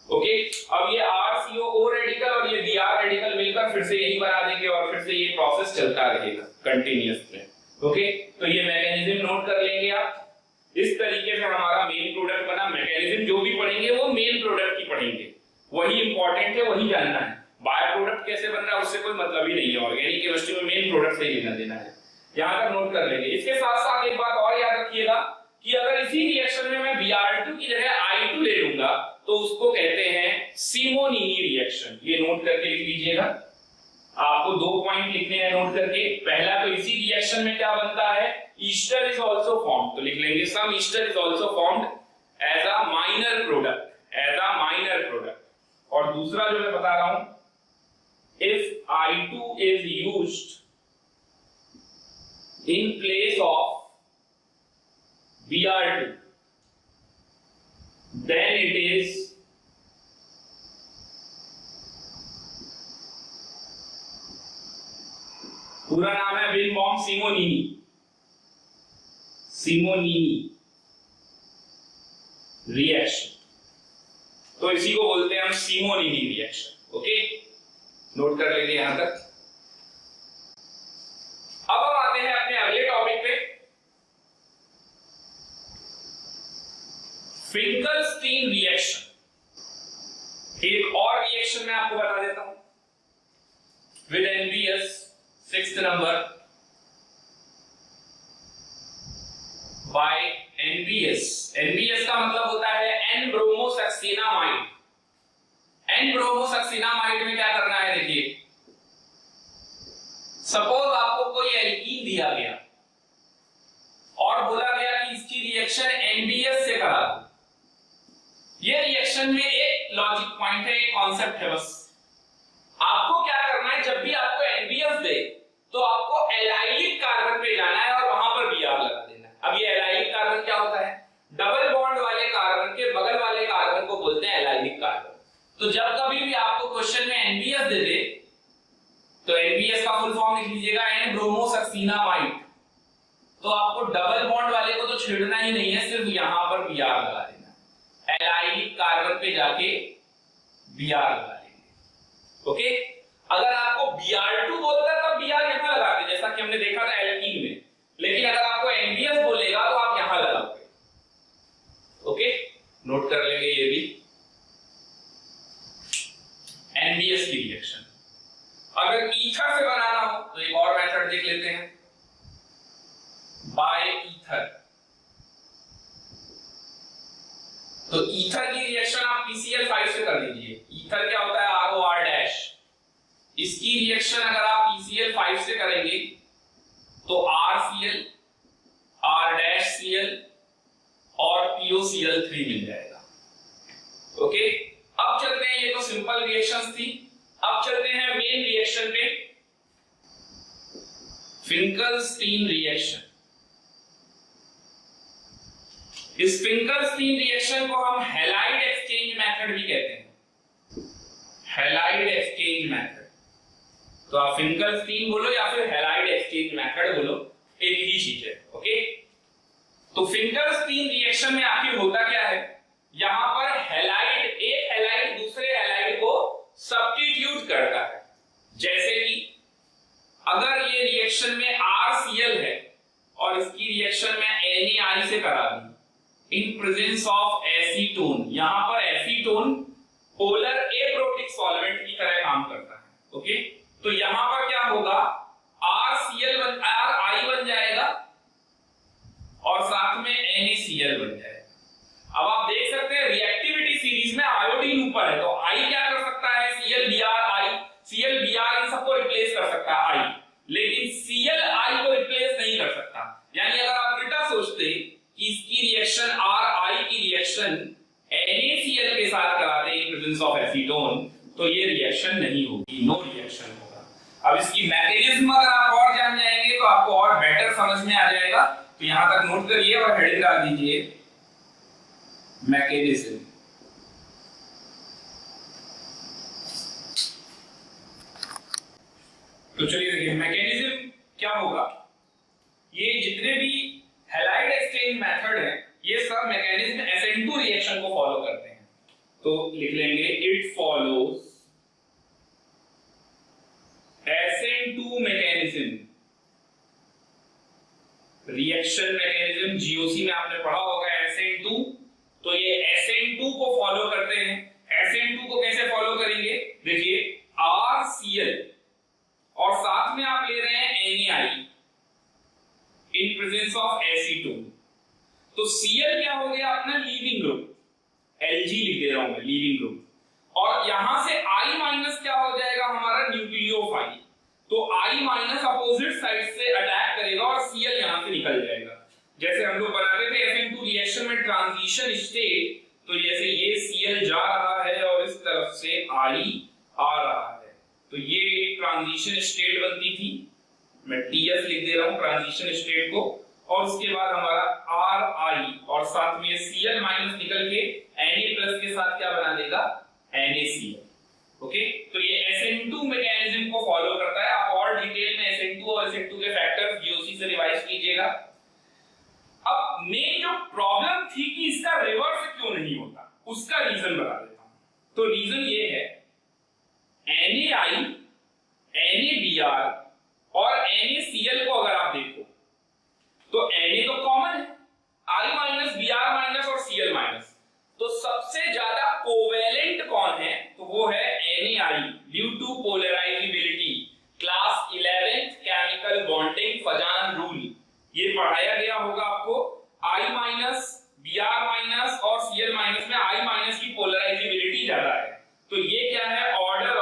ओके, अब ये RCOO रेडिकल और ये Br रेडिकल मिलकर फिर से यही बना देंगे और फिर से ये प्रोसेस चलता रहेगा कंटिन्यूअस में। ओके, तो ये मैकेनिज्म नोट कर लेंगे आप। इस तरीके से हमारा मेन प्रोडक्ट बना। मैकेनिज्म जो भी पढ़ेंगे वो मेन प्रोडक्ट की पढ़ेंगे, वही इंपॉर्टेंट है, वही जानना है। बाय प्रोडक्ट कैसे बन रहा है उससे कोई मतलब ही नहीं है, ऑर्गेनिक केमिस्ट्री में मेन प्रोडक्ट से ही लेना देना है। यहां तक नोट कर लेंगे। इसके साथ साथ एक बात और याद रखिएगा कि अगर इसी रिएक्शन में मैं Br2 की जगह I2 ले लूंगा तो उसको कहते हैं सिमोनीनी रिएक्शन। ये नोट करके लिख लीजिएगा, आपको 2 पॉइंट लिखने हैं नोट करके। पहला तो इसी रिएक्शन में क्या बनता है, ईस्टर इज आल्सो फॉर्म्ड, तो लिख लेंगे some ester is also formed as a minor product, as a minor product. और दूसरा जो मैं बता रहा हूं, if I2 is used in place of Br2 then it is पूरा नाम है विन बॉम सिमोनीनी, सिमोनीनी रिएक्शन, तो इसी को बोलते हैं हम सिमोनीनी रिएक्शन। ओके, नोट कर लेंगे यहां तक। अब हम आते हैं अपने अगले टॉपिक पे, फिंकलस्टीन रिएक्शन। एक और रिएक्शन मैं आपको बता देता हूं with NBS 6th number by NBS। NBS का मतलब होता है N ब्रोमोसक्सिनामाइड। N ब्रोमोसक्सिनामाइड में क्या करना है, देखिए सपोज आपको कोई एल्कीन दिया गया और बोला गया कि इसकी रिएक्शन NBS से करा दो। ये रिएक्शन में एक लॉजिक पॉइंट है, एक कॉन्सेप्ट है, बस आपको क्या करना है, जब भी आपको NBS दे तो आपको एलाइलिक कार्बन पे जाना है और वहां पर Br लगा देना है। अब ये एलाइलिक कार्बन क्या होता है, डबल बॉन्ड वाले कार्बन के बगल वाले कार्बन को बोलते हैं एलाइलिक कार्बन। तो जब कभी भी आपको क्वेश्चन में NBS दे दे तो NBS का फुल फॉर्म लिख लीजिएगा N ब्रोमोसक्सिनामाइड, तो आपको डबल बॉन्ड वाले को तो छेड़ना ही नहीं है, सिर्फ यहां पर Br लगा देना, एलाइलिक कार्बन पे जाके Br लगा देंगे। ओके, अगर आपको Br2 बोलता तब Br यहां लगाते, जैसा कि हमने देखा था एल्कीन में, लेकिन अगर आपको NBS बोलेगा तो आप यहां लगाओगे। ओके, नोट कर लेंगे ये भी, NBS की रिएक्शन। अगर ईथर से बनाना हो तो एक और मेथड देख लेते हैं, बाय ईथर। तो ईथर की रिएक्शन आप PCl5 से कर लीजिए। ईथर क्या होता है, ROR डैश, इसकी रिएक्शन अगर आप PCl 5 से करेंगे तो RCl, R-Cl और POCl 3 मिल जाएगा। ओके, अब चलते हैं, ये तो सिंपल रिएक्शंस थी। अब चलते हैं मेन रिएक्शन पे, फिंकलस्टीन रिएक्शन। इस फिंकलस्टीन रिएक्शन को हम हैलाइड एक्सचेंज मेथड भी कहते हैं, हैलाइड एक्सचेंज मेथड। तो आप फिंकलस्टीन बोलो या फिर हैलाइड एक्सचेंज मेथड बोलो, एक ही चीज है। ओके, तो फिंकलस्टीन रिएक्शन में आखिर होता क्या है, यहां पर हैलाइड, एक हैलाइड दूसरे हैलाइड को सब्स्टिट्यूट करता है। जैसे कि अगर ये रिएक्शन में RCl है और इसकी रिएक्शन में NaI से करा दी इन प्रेजेंस ऑफ एसीटोन, यहां पर एसीटोन पोलर एप्रोटिक सॉल्वेंट की तरह काम करता है। ओके, तो यहां पर क्या होगा, RI बन जाएगा और साथ में NaCl बन जाएगा। अब आप देख सकते हैं रिएक्टिविटी सीरीज में आयोडीन ऊपर है, तो I क्या कर सकता है, ClBr इन सबको रिप्लेस कर सकता है I, लेकिन Cl को रिप्लेस नहीं कर सकता। यानी अगर आप उल्टा सोचते कि इसकी रिएक्शन RI की रिएक्शन NaCl के साथ कराते इन प्रेजेंस ऑफ एसीटोन, तो ये रिएक्शन नहीं होगी, नो रिएक्शन होगा। अब इसकी मैकेनिज्म अगर आप और जान जाएंगे तो आपको और बेटर समझ में आ जाएगा। तो यहां तक नोट करिए और हेडिंग डाल दीजिए मैकेनिज्म। तो चलिए देखिए मैकेनिज्म क्या होगा। ये जितने भी हैलाइड एक्सचेंज मेथड है ये सब मैकेनिज्म SN2 रिएक्शन को फॉलो करते हैं। तो लिख लेंगे it follows SN2 mechanism, reaction mechanism GOC में आपने पढ़ा होगा SN2, तो ये SN2 को फॉलो करते हैं। SN2 को कैसे फॉलो करेंगे, देखिए RCl और साथ में आप ले रहे हैं NaI in presence of acetone, तो Cl क्या हो गया अपना लीविंग ग्रुप, Lg लिख दे रहा हूं मैं, लीविंग ग्रुप, और यहां से I- क्या हो जाएगा हमारा न्यूक्लियोफाइल, तो I- अपोजिट साइड से अटैक करेगा और Cl यहां से निकल जाएगा। जैसे हम लोग बनाते थे SN2 रिएक्शन में ट्रांजिशन स्टेट, तो जैसे ये Cl जा रहा है और इस तरफ से I आ रहा है, तो ये ट्रांजिशन स्टेट बनती थी, मैं TS लिख दे रहा हूं ट्रांजिशन स्टेट को, और उसके बाद हमारा RI और साथ में Cl माइनस निकल के Na+ के साथ क्या बना देगा, NaCl। ओके, तो ये SN2 मैकेनिज्म को फॉलो करता है। आप और डिटेल में SN2 और SN2 के फैक्टर्स GOC से रिवाइज कीजिएगा। अब मेन जो प्रॉब्लम थी कि इसका रिवर्स क्यों नहीं होता, उसका रीजन बता देता हूं। तो रीजन ये है, NaI, NaBr और NaCl को अगर आप देखो तो Na तो कॉमन है, I- Br- और Cl-, तो सबसे ज्यादा कोवेलेंट कौन है, तो वो है NaI due to polarisability, class 11 chemical bonding Fajans rule, ये पढ़ाया गया होगा आपको। I- Br- और Cl- में I- की पोलराइजेबिलिटी ज्यादा है, तो ये क्या है, order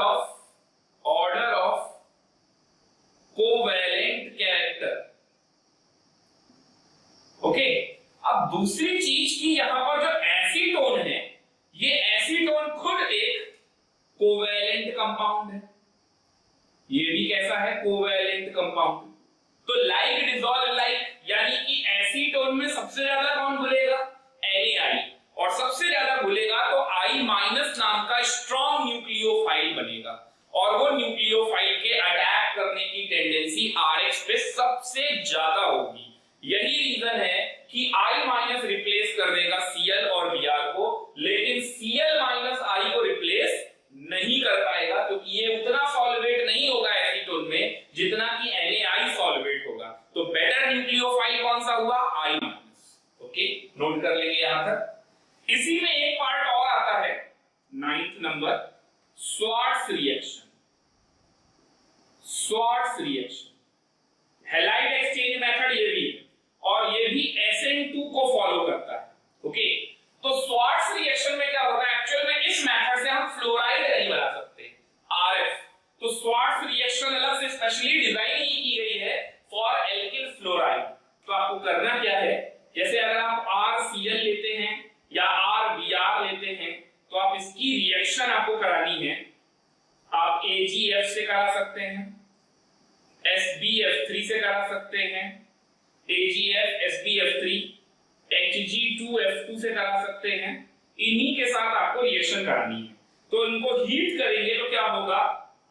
of covalent character. Okay, अब दूसरी चीज की यहां पर जो एसीटोन है, ये एसीटोन खुद एक कोवेलेंट कंपाउंड है, ये भी कैसा है, कोवेलेंट कंपाउंड। तो लाइक डिसॉल्व लाइक, यानी कि एसीटोन में सबसे ज्यादा कौन घुलेगा, NaI, और सबसे ज्यादा घुलेगा तो I- नाम का स्ट्रॉन्ग न्यूक्लियोफाइल बनेगा, और वो न्यूक्लियोफाइल के अटैक करने की टेंडेंसी RH पे सबसे ज्यादा होगी। यही रीजन है कि I- रिप्लेस कर देगा Cl और Br को, लेकिन Cl- I को रिप्लेस नहीं कर पाएगा, क्योंकि ये उतना सॉल्वेट नहीं होगा एसीटोन में जितना कि NaI सॉल्वेट होगा। तो बेटर न्यूक्लियोफाइल कौन सा हुआ, I-। ओके, नोट कर लेंगे यहां तक। इसी में एक पार्ट और आता है 9th number, Swarts reaction. Swarts reaction halide exchange method ये भी है, और ये भी SN2 को फॉलो करता है। ओके, तो स्वार्ट्स रिएक्शन में क्या होता है, एक्चुअल में इस मेथड से हम फ्लोराइड नहीं बना सकते, RF। तो स्वार्ट्स F3 Hg2F2 से करा सकते हैं। इन्हीं के साथ आपको रिएक्शन करानी है, तो इनको हीट करेंगे तो क्या होगा,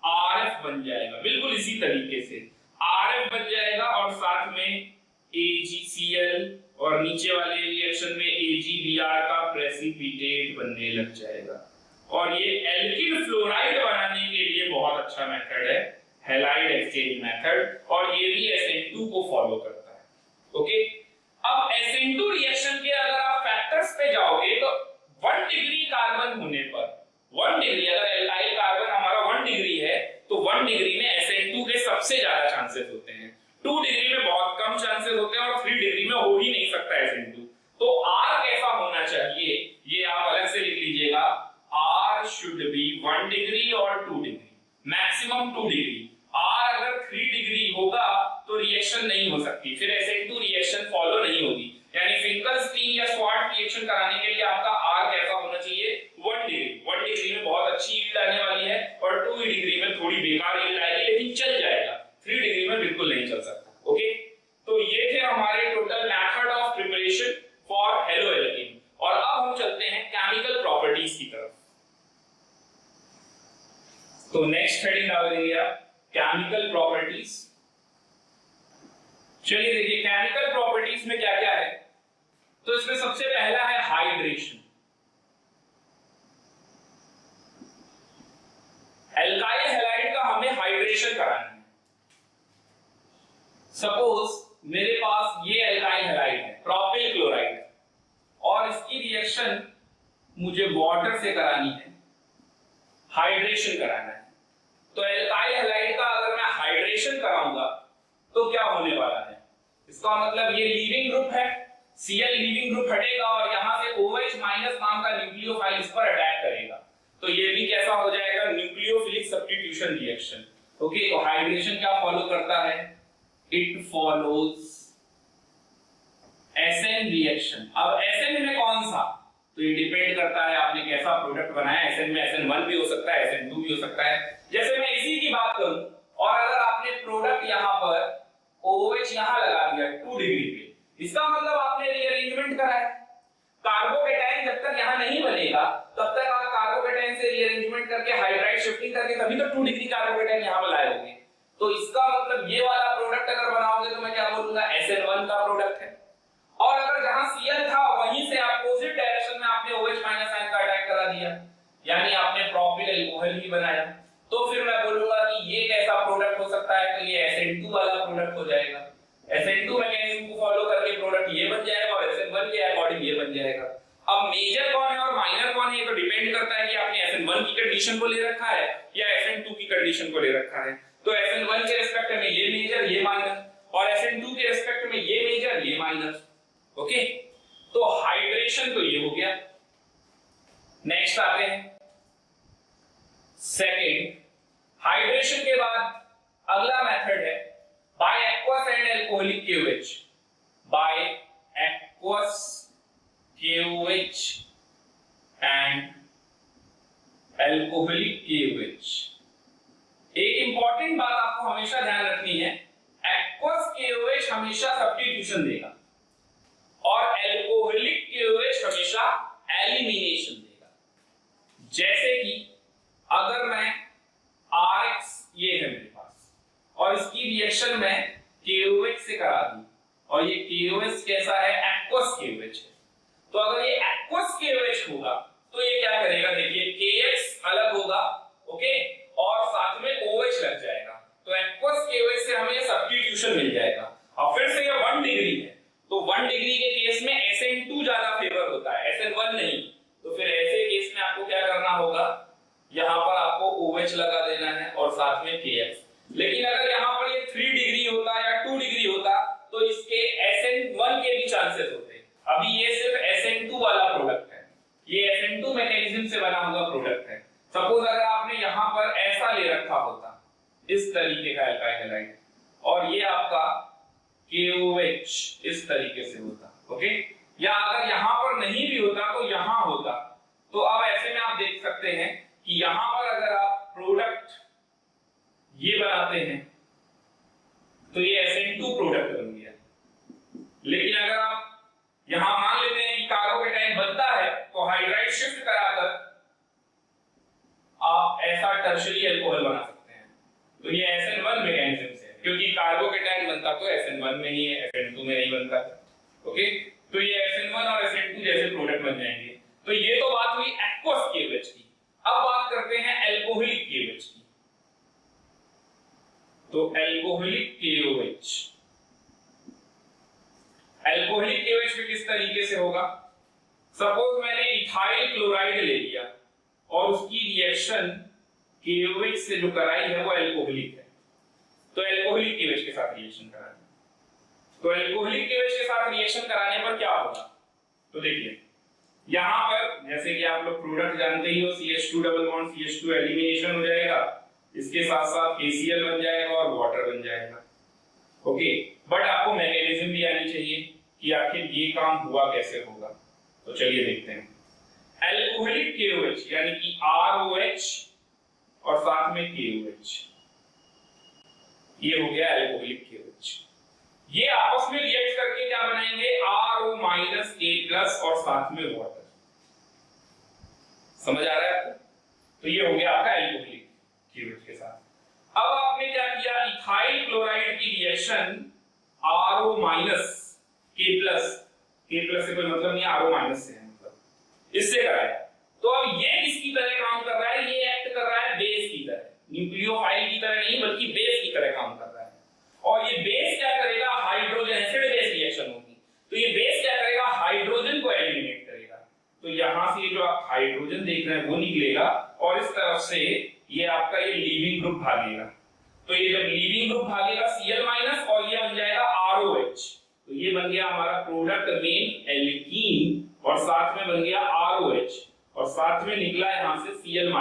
RF बन जाएगा। बिल्कुल इसी तरीके से RF बन जाएगा और साथ में AgCl और नीचे वाले रिएक्शन में AgBr का प्रेसिपिटेट बनने लग जाएगा। और ये एल्किन फ्लोराइड बनाने के लिए बहुत अच्छा मेथड है, हैलाइड एक्सचेंज मेथड, और ये भी SN2 को फॉलो करता है। ओके, अब SN2 रिएक्शन के अगर आप फैक्टर्स पे जाओगे तो 1 डिग्री कार्बन होने पर 1 डिग्री, अगर एल्काइल कार्बन हमारा 1 डिग्री है तो 1 डिग्री में SN2 के सबसे ज्यादा चांसेस होते हैं, 2 डिग्री में बहुत कम चांसेस होते हैं और 3 डिग्री में हो ही नहीं सकता SN2। तो R कैसा होना चाहिए ये आप अलग से लिख लीजिएगा, R should be 1 डिग्री और 2 डिग्री, मैक्सिमम 2 डिग्री। R अगर 3 डिग्री होगा तो रिएक्शन नहीं हो सकती, फिर SN2 रिएक्शन फॉलो नहीं होगी। यानी फिंकलस्टीन या स्वार्ट रिएक्शन कराने के लिए आपका R कैसा होना चाहिए, 1 डिग्री। 1 डिग्री में बहुत अच्छी यील्ड आने वाली है और 2 डिग्री में थोड़ी बेकार यील्ड आएगी, लेकिन चल जाएगा, 3 डिग्री में बिल्कुल नहीं चल सकता। ओके, तो ये थे हमारे total method of preparation for haloalkane. और अब हम चलते हैं केमिकल प्रॉपर्टीज की तरफ। तो नेक्स्ट हेडिंग डाल देंगे आप, केमिकल प्रॉपर्टीज। चलिए देखिए केमिकल प्रॉपर्टीज में क्या क्या है। तो इसमें सबसे पहला है हाइड्रेशन। एल्काइल हैलाइड का हमें हाइड्रेशन कराना है। सपोज मेरे पास ये एल्काइल हैलाइड है, प्रोपिल क्लोराइड, और इसकी रिएक्शन मुझे वाटर से करानी है, हाइड्रेशन कराना है। तो एल्काइल हैलाइड का अगर मैं हाइड्रेशन कराऊंगा तो क्या होने वाला है, इसका मतलब ये लीविंग ग्रुप है, Cl लीविंग ग्रुप हटेगा और यहां से OH माइनस नाम का न्यूक्लियोफाइल इस पर अटैक करेगा, तो ये भी कैसा हो जाएगा, न्यूक्लियोफिलिक सब्स्टिट्यूशन रिएक्शन। ओके, तो हाइड्रेशन क्या फॉलो करता है, इट फॉलोज SN रिएक्शन। अब SN में कौन सा, तो ये डिपेंड करता है आपने कैसा प्रोडक्ट बनाया। SN में SN1 भी हो सकता है, SN2 भी हो सकता है। जैसे मैं इसी की बात करूं और अगर आपने प्रोडक्ट यहां पर OH यहां लगा दिया 2 डिग्री पे, इसका मतलब आपने रीअरेंजमेंट करा है। कार्बोकेटाइन जब तक यहां नहीं बनेगा तब तक आप कार्बोकेटाइन से रीअरेंजमेंट करके हाइड्राइड शिफ्टिंग करके तभी तो 2 डिग्री कार्बोकेटाइन यहां पर लाए होंगे। तो इसका मतलब ये वाला प्रोडक्ट अगर बनाओगे तो मैं क्या बोलूंगा, SN1 का प्रोडक्ट है। और अगर जहां Cl था वहीं से अपोजिट डायरेक्शन में आपने OH माइनस आयन का अटैक करा दिया, यानी आपने प्रोपिल अल्कोहल ही बनाया, तो फिर मैं बोलूंगा कि ये कैसा प्रोडक्ट हो सकता है, तो ये SN2 वाला प्रोडक्ट हो जाएगा। SN2 मैकेनिज्म को फॉलो करके प्रोडक्ट ये बन जाएगा और SN1 के अकॉर्डिंग ये बन जाएगा। अब मेजर कौन है और माइनर कौन है, ये तो डिपेंड करता है कि आपने SN1 की कंडीशन को ले रखा है या SN2 की कंडीशन को ले रखा है। तो SN1 के रिस्पेक्ट में ये मेजर ये माइनर, और SN2 के रिस्पेक्ट में ये मेजर ये माइनर। ओके, तो हाइड्रेशन तो ये हो गया। नेक्स्ट आते हैं सेकंड, हाइड्रेशन के बाद अगला मेथड है by aqueous and alcoholic KOH। By aqueous KOH and alcoholic KOH। एक इंपॉर्टेंट बात आपको हमेशा ध्यान रखनी है, एक्वस KOH हमेशा सब्स्टिट्यूशन देगा और अल्कोहलिक KOH हमेशा एलिमिनेशन देगा। जैसे कि अगर मैं RX ये है मेरे पास और इसकी रिएक्शन में KOH से करा दूं और ये KOH कैसा है, एक्वस KOH है, तो अगर ये एक्वस KOH होगा तो ये क्या करेगा, देखिए KX अलग होगा, ओके, और साथ में OH लग जाएगा, तो एक्वस KOH से हमें सब्स्टिट्यूशन मिल जाएगा। अब फिर से ये 1 डिग्री है, तो 1 डिग्री के केस में SN2 ज्यादा फेवर होता है, SN1 नहीं। तो फिर ऐसे केस में आपको क्या करना होगा, यहां पर आपको OH लगा देना है और साथ में KX। लेकिन अगर यहां पर ये 3 डिग्री होता या 2 डिग्री होता तो इसके SN1 के भी चांसेस होते। अभी ये सिर्फ SN2 वाला प्रोडक्ट है, ये SN2 मैकेनिज्म से बना हुआ प्रोडक्ट है। सपोज अगर आपने यहां पर ऐसा ले रखा होता, इस तरीके का एल्काइल हैलाइड, और ये आपका KOH इस तरीके से होता, ओके, या अगर यहां पर नहीं भी होता तो यहां होता। तो अब ऐसे में आप देख सकते हैं कि यहां पर अगर आप प्रोडक्ट ये बनाते हैं तो ये SN2 प्रोडक्ट बन गया, लेकिन अगर आप शिफ्ट कराकर आप ऐसा टर्शियरी अल्कोहल बना सकते हैं। तो ये SN1 मैकेनिज्म से है, क्योंकि कार्बोकेटायन बनता तो SN1 में ही है, SN2 में नहीं बनता। ओके, तो ये SN1 और SN2 जैसे प्रोडक्ट बन जाएंगे। तो ये तो बात हुई एक्वस KOH की। अब बात करते हैं अल्कोहलिक KOH की। तो अल्कोहलिक KOH, अल्कोहलिक KOH में किस तरीके से होगा? सपोज मैंने इथाइल क्लोराइड ले लिया और उसकी रिएक्शन KOH से जो कराई है वो अल्कोहलिक है, तो अल्कोहलिक KOH के साथ रिएक्शन कराना। तो अल्कोहलिक KOH के साथ रिएक्शन कराने पर क्या होगा? तो देखिए यहां पर जैसे कि आप लोग प्रोडक्ट जानते ही हो, CH2 double bond CH2 elimination हो जाएगा, इसके साथ साथ KCl बन जाएगा और वाटर बन जाएगा। ओके, बट आपको मैकेनिज्म भी आनी चाहिए कि आखिर ये काम हुआ कैसे होगा। तो चलिए देखते हैं। अल्कोहलिक KOH यानी कि ROH और साथ में KOH, ये हो गया अल्कोहलिक KOH। ये आपस में रिएक्ट करके क्या बनाएंगे? RO- K+ और साथ में वाटर। समझ आ रहा है आपको? तो ये हो गया आपका अल्कोहलिक KOH के साथ। अब आपने क्या किया? इथाइल क्लोराइड की रिएक्शन RO- K+ से कोई मतलब नहीं, RO- से है, मतलब इससे कराया। तो अब ये किसकी तरह काम कर रहा है? ये एक्ट कर रहा है बेस की तरह, न्यूक्लियोफाइल की तरह नहीं बल्कि बेस की तरह काम कर रहा है। और ये बेस क्या करेगा? हाइड्रोजन, एसिड बेस रिएक्शन होगी, तो ये बेस क्या करेगा? हाइड्रोजन को एलिमिनेट करेगा। तो यहां से जो आप हाइड्रोजन देख रहे हैं वो निकलेगा और इस तरफ से ये आपका ये लीविंग ग्रुप भागेगा। तो ये जब लीविंग ग्रुप भागेगा Cl- और ये बन जाएगा ROH। तो ये बन गया हमारा प्रोडक्ट मेन एल्कीन और साथ में बन गया ROH और साथ में निकला यहां से Cl-।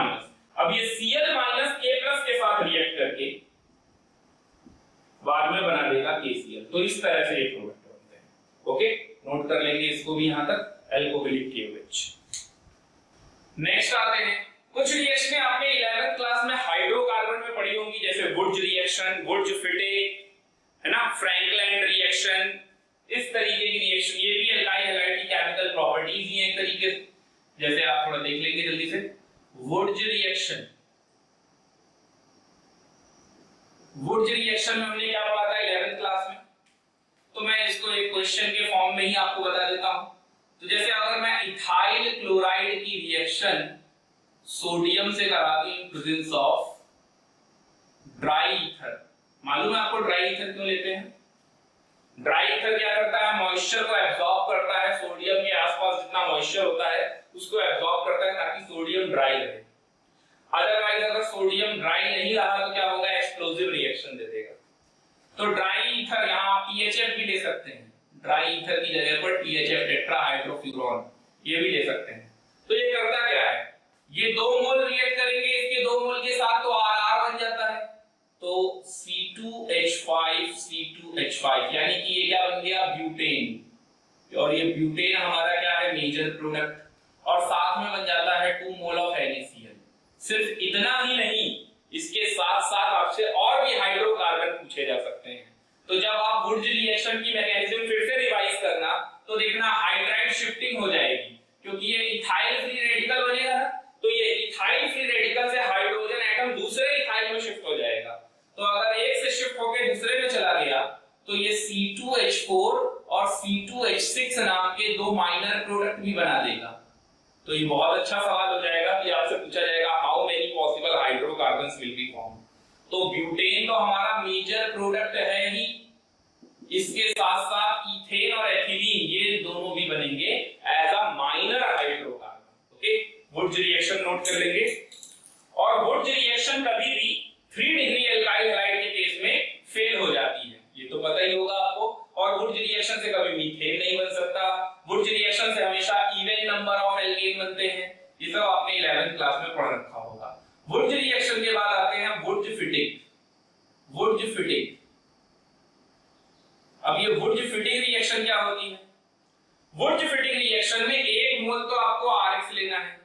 अब ये Cl- K+ के साथ रिएक्ट करके बाद में बना देगा KCl। तो इस तरह से ये प्रोडक्ट बनते हैं। ओके, नोट कर लेंगे इसको भी यहां तक, अल्कोहलिक KOH। नेक्स्ट आते हैं कुछ रिएक्शनें आपने 11th क्लास में हाइड्रोकार्बन में पढ़ी होंगी, जैसे वुड्ज रिएक्शन, वुड्ज-फिटिक, है ना, फ्रैंकलैंड रिएक्शन, इस तरीके की रिएक्शन। ये भी अल्काइल हैलाइड की केमिकल प्रॉपर्टीज ही है एक तरीके से। जैसे आप थोड़ा देख लेंगे जल्दी से, वुड्ज रिएक्शन। वुड्ज रिएक्शन में हमने क्या पढ़ा था 11th क्लास में? तो मैं इसको एक क्वेश्चन के फॉर्म में ही आपको बता देता हूं। तो जैसे अगर मैं इथाइल क्लोराइड की रिएक्शन सोडियम से करा दूं इन प्रेजेंस ऑफ ड्राई ईथर, मालूम है आपको ड्राई ईथर क्यों लेते हैं? ड्राई ईथर क्या करता है? मॉइस्चर को एब्जॉर्ब करता है, सोडियम के आसपास जितना मॉइस्चर होता है उसको एब्जॉर्ब करता है ताकि सोडियम ड्राई रहे। अदरवाइज अगर सोडियम ड्राई नहीं रहा तो क्या होगा? एक्सप्लोसिव रिएक्शन दे देगा। तो ड्राई ईथर, यहां आप THF भी ले सकते हैं, ड्राई ईथर की जगह पर THF टेट्राहाइड्रोफ्यूरॉन ये भी ले सकते हैं। तो ये करता क्या है? ये 2 मोल रिएक्ट करेंगे इसके 2 मोल के साथ तो RR बन जाता है, तो C2H5 यानी कि ये क्या बन गया? ब्यूटेन। और ये ब्यूटेन हमारा क्या है? Major product. और साथ में बन जाता है 2 मोल ऑफ NaCl। सिर्फ इतना ही नहीं, इसके साथ साथ आपसे और भी हाइड्रोकार्बन पूछे जा सकते हैं। तो जब आप वुड्ज रिएक्शन की मैकेनिज्म फिर से रिवाइज करना तो देखना हाइड्राइड शिफ्टिंग हो जाएगी, क्योंकि ये इथाइल फ्री रेडिकल बनेगा, तो ये इथाइल फ्री रेडिकल से हाइड्रोजन एटम दूसरे इथाइल में शिफ्ट हो जाएगा। तो अगर एक से शिफ्ट होकर दूसरे में चला गया तो ये C2H4 और C2H6 नाम के 2 माइनर प्रोडक्ट भी बना देगा। तो ये बहुत अच्छा सवाल हो जाएगा कि आपसे पूछा जाएगा how many possible hydrocarbons will be form. तो ब्यूटेन तो हमारा मेजर प्रोडक्ट है ही, इसके साथ साथ इथेन और एथिलीन ये दोनों भी बनेंगे as a minor hydrocarbon. Okay, Wurtz reaction note कर लेंगे। और वुड्ज रिएक्शन कभी भी 3 डिग्री एल्काइल हैलाइड के केस में फेल हो जाती है, ये तो पता ही होगा आपको। और वुड्ज रिएक्शन से कभी मीथेन नहीं बन सकता, वुड्ज रिएक्शन से हमेशा इवन नंबर ऑफ एल्केन बनते हैं। ये सब आपने 11th क्लास में पढ़ रखा होगा। वुड्ज रिएक्शन के बाद आते हैं वुड्ज-फिटिक। वुड्ज-फिटिक, अब ये वुड्ज-फिटिक रिएक्शन क्या होती है? वुड्ज-फिटिक रिएक्शन में 1 मोल तो आपको RX लेना है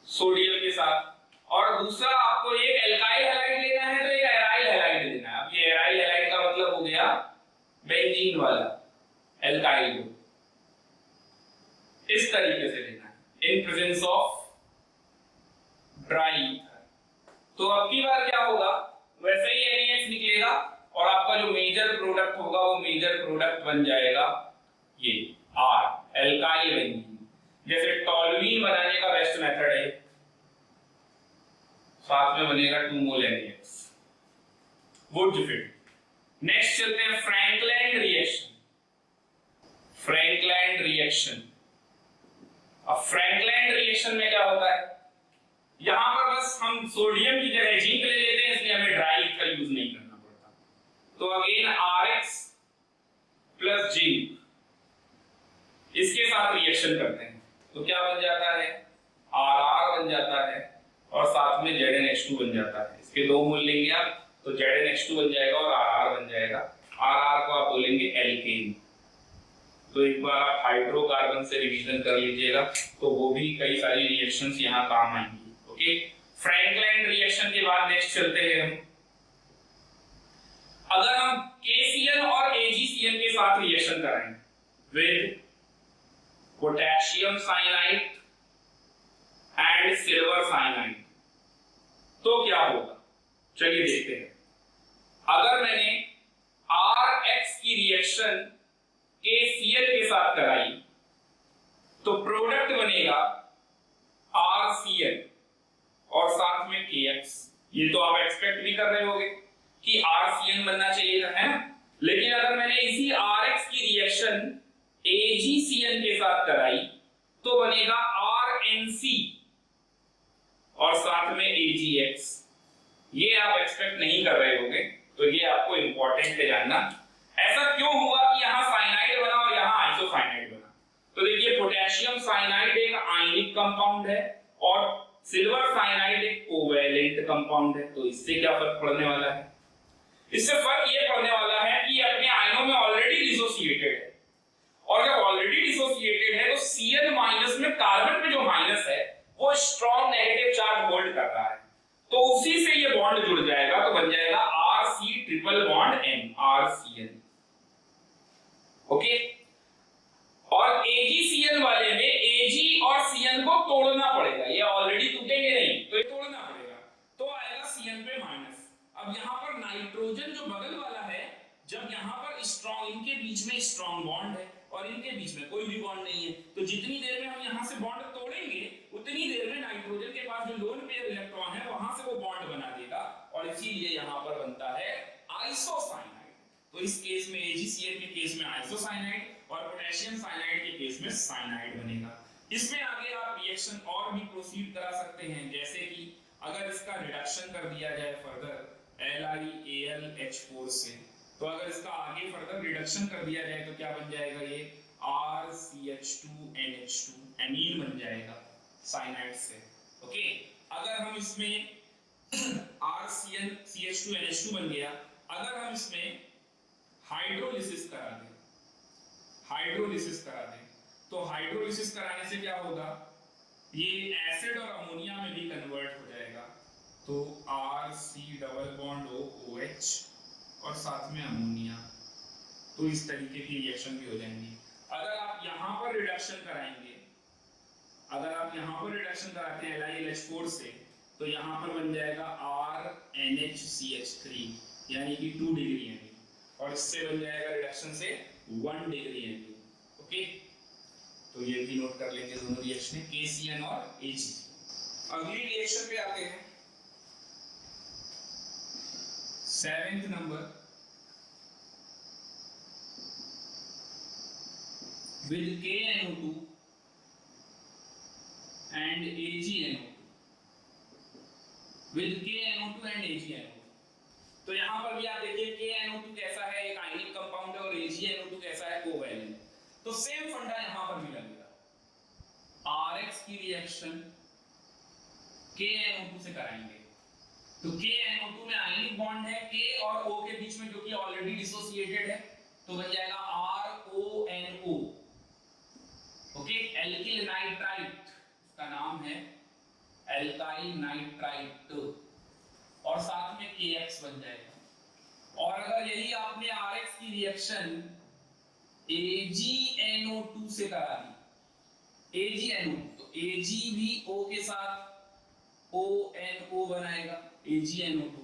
सोडियम के साथ, और दूसरा आपको एक एल्काइल हैलाइड लेना है तो एक एराइल हैलाइड लेना है। अब ये एराइल हैलाइड का मतलब हो गया बेंजीन वाला एल्काइल ग्रुप। इस तरीके से लेना है, इन प्रेजेंस ऑफ ड्राई ईथर। तो अब की बार क्या होगा, वैसे ही NaH निकलेगा और आपका जो मेजर प्रोडक्ट होगा वो मेजर प्रोडक्ट बन जाएगा ये R, एल्काइल बेंजीन। जैसे टॉल्यूइन बनाने का बेस्ट मेथड है, साथ में बनेगा 2 मोल NaX। Good fit. नेक्स्ट चलते हैं फ्रैंकलैंड रिएक्शन। फ्रैंकलैंड रिएक्शन, अब फ्रैंकलैंड रिएक्शन में क्या होता है, यहां पर बस हम सोडियम की जगह जिंक ले लेते हैं, इसलिए हमें ड्राई ईथ का यूज नहीं करना पड़ता। तो अगेन RX प्लस जिंक, इसके साथ रिएक्शन करते हैं तो क्या बन जाता है, RR बन जाता है और साथ में ZnH2 बन जाता है। इसके 2 मोल लेंगे आप तो ZnH2 बन जाएगा और RR बन जाएगा। RR को आप बोलेंगे एल्केन। तो एक बार आप हाइड्रोकार्बन से रिवीजन कर लीजिएगा तो वो भी कई सारी रिएक्शंस यहाँ काम आएंगी। ओके, फ्रैंकलैंड रिएक्शन के बाद नेक्स्ट चलते हैं हम, अगर हम KCl और AgCl के साथ रिएक्शन कराएंगे with potassium cyanide and silver cyanide तो क्या होगा, चलिए देखते हैं। अगर मैंने RX की रिएक्शन KCl के साथ कराई तो प्रोडक्ट बनेगा RCl और साथ में KX। ये तो आप एक्सपेक्ट भी कर रहे होंगे कि RCl बनना चाहिए था, है ना। लेकिन अगर मैंने इसी RX की रिएक्शन AgCl के साथ कराई तो बनेगा RNC और साथ में AgX। ये आप एक्सपेक्ट नहीं कर रहे होंगे, तो ये आपको इंपॉर्टेंट है जानना। ऐसा क्यों हुआ कि यहां साइनाइड बना और यहां आइसोसाइनाइड बना। तो देखिए, पोटेशियम साइनाइड एक आयनिक कंपाउंड है और सिल्वर साइनाइड एक कोवैलेंट कंपाउंड है। तो इससे क्या फर्क पड़ने वाला है, इससे फर्क ये पड़ने वाला है कि ये अपने आयनों में ऑलरेडी डिसोसिएटेड है और जब ऑलरेडी डिसोसिएटेड है तो Cl माइनस में कार्बन पे जो माइनस है वो स्ट्रॉन्ग नेगेटिव चार्ज होल्ड कर रहा है, तो उसी से ये बॉन्ड जुड़ जाएगा तो बन जाएगा RC triple bond N, RCl। Okay, और AgCl वाले में Ag और Cl को तोड़ना पड़ेगा, ये ऑलरेडी टूटेंगे नहीं तो ये तोड़ना पड़ेगा, तो आएगा Cl पे माइनस। अब यहाँ पर नाइट्रोजन जो बगल वाला है, जब यहाँ पर स्ट्रॉन्ग, इनके बीच में स्ट्रॉन्ग बॉन्ड है और इनके बीच में कोई भी बॉन्ड नहीं है, तो जितनी देर में हम यहाँ से बॉन्ड तोड़ेंगे उतनी देर में नाइट्रोजन के पास जो लोन पेयर इलेक्ट्रॉन है वहां से वो बॉन्ड बना देगा और इसीलिए यहाँ पर बनता है आइसोसाइनाइड। तो इस केस में AgCl के केस में आइसोसाइनाइड और पोटेशियम साइनाइड के केस में साइनाइड बनेगा। इसमें आगे आप रिएक्शन और भी प्रोसीड करा सकते हैं, जैसे कि अगर इसका रिडक्शन कर दिया जाए फर्दर LiAlH4 से, तो अगर इसका आगे फर्दर रिडक्शन कर दिया जाए तो क्या बन जाएगा, ये RCH2NH2 एमीन बन जाएगा साइनाइड से। ओके, अगर हम इसमें RCH2NH2 बन गया, अगर हम इसमें हाइड्रोलिसिस करा दें, हाइड्रोलिसिस करा दें तो हाइड्रोलिसिस कराने से क्या होगा, ये एसिड और अमोनिया में भी कन्वर्ट हो जाएगा। तो RC डबल बॉन्ड OH और साथ में अमोनिया, तो इस तरीके की रिएक्शन भी हो जाएंगी। अगर आप यहां पर रिडक्शन कराएंगे, अगर आप यहां पर रिडक्शन कराते हैं LiLH4 से, तो यहां पर बन जाएगा RNHCH3 यानी कि 2 डिग्री एनी, और इससे बन जाएगा रिडक्शन से 1 डिग्री एनी। ओके, तो ये भी नोट कर लेंगे दोनों रिएक्शन KCl और Ag। अगली रिएक्शन पे आते हैं, 7th number, with KNO2 and AgNO2, with KNO2 and AgNO2। तो यहां पर भी आप देखिए KNO2 कैसा है, एक आयनिक कंपाउंड है, और AgNO2 कैसा है, कोवैलेंट। तो सेम फंडा यहां पर भी लगेगा, RX की रिएक्शन KNO2 से कराएंगे तो KNO2 में आयनिक बॉन्ड है K और O के बीच में, जो कि ऑलरेडी डिसोसिएटेड है, तो बन जाएगा RONO। ओके, एल्किल नाइट्राइट, इसका नाम है एल्काइल नाइट्राइट, और साथ में KX बन जाएगा। और अगर यही आपने RX की रिएक्शन AgNO2 से करा दी AgNO, तो Ag भी O के साथ ONO बनाएगा AgNO2।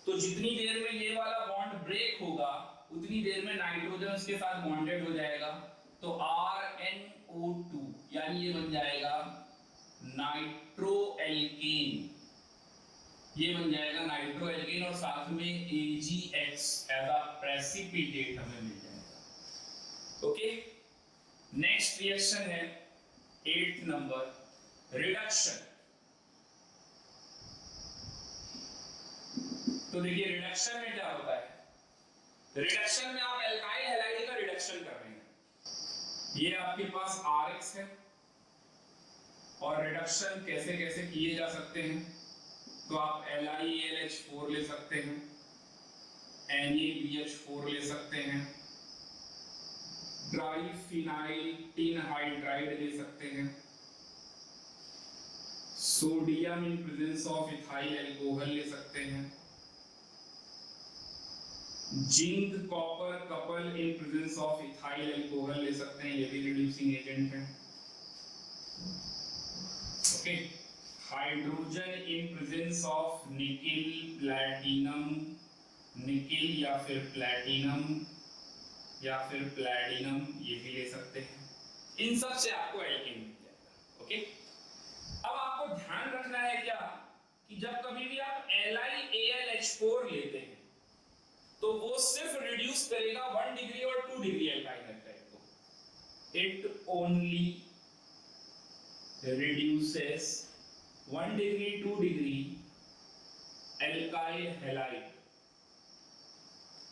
तो जितनी देर में ये वाला बॉन्ड ब्रेक होगा उतनी देर में नाइट्रोजन उसके साथ बॉन्डेड हो जाएगा, तो RnO2 यानी ये बन जाएगा नाइट्रोएल्केन, ये बन जाएगा नाइट्रोएल्केन और साथ में AgX एज अ प्रेसिपिटेट हमें मिल जाएगा। ओके, नेक्स्ट रिएक्शन है 8th नंबर, रिडक्शन। तो देखिए रिडक्शन में क्या होता है, रिडक्शन में आप एल्काइल हैलाइड का रिडक्शन कर रहे हैं, ये आपके पास RX है और रिडक्शन कैसे कैसे किए जा सकते हैं, तो आप LiAlH4 ले सकते हैं, NaBH4 ले सकते हैं, ट्राइफिनाइल टिन हाइड्राइड ले सकते हैं, sodium in presence of ethyl alcohol ले सकते हैं, zinc copper couple in presence of ethyl alcohol ले सकते हैं, ये भी रिड्यूसिंग एजेंट है। Okay, hydrogen in presence of nickel platinum, nickel या फिर प्लैटिनम या फिर प्लैटिनम, ये भी ले सकते हैं। इन सब से आपको एल्केन मिल जाएगा। ओके, अब आपको ध्यान रखना है क्या कि जब कभी भी आप LiAlH4 लेते हैं तो वो सिर्फ रिड्यूस करेगा 1 डिग्री और 2 डिग्री एल्काइल हैलाइड को, it only reduces 1 degree 2 degree alkyl halide.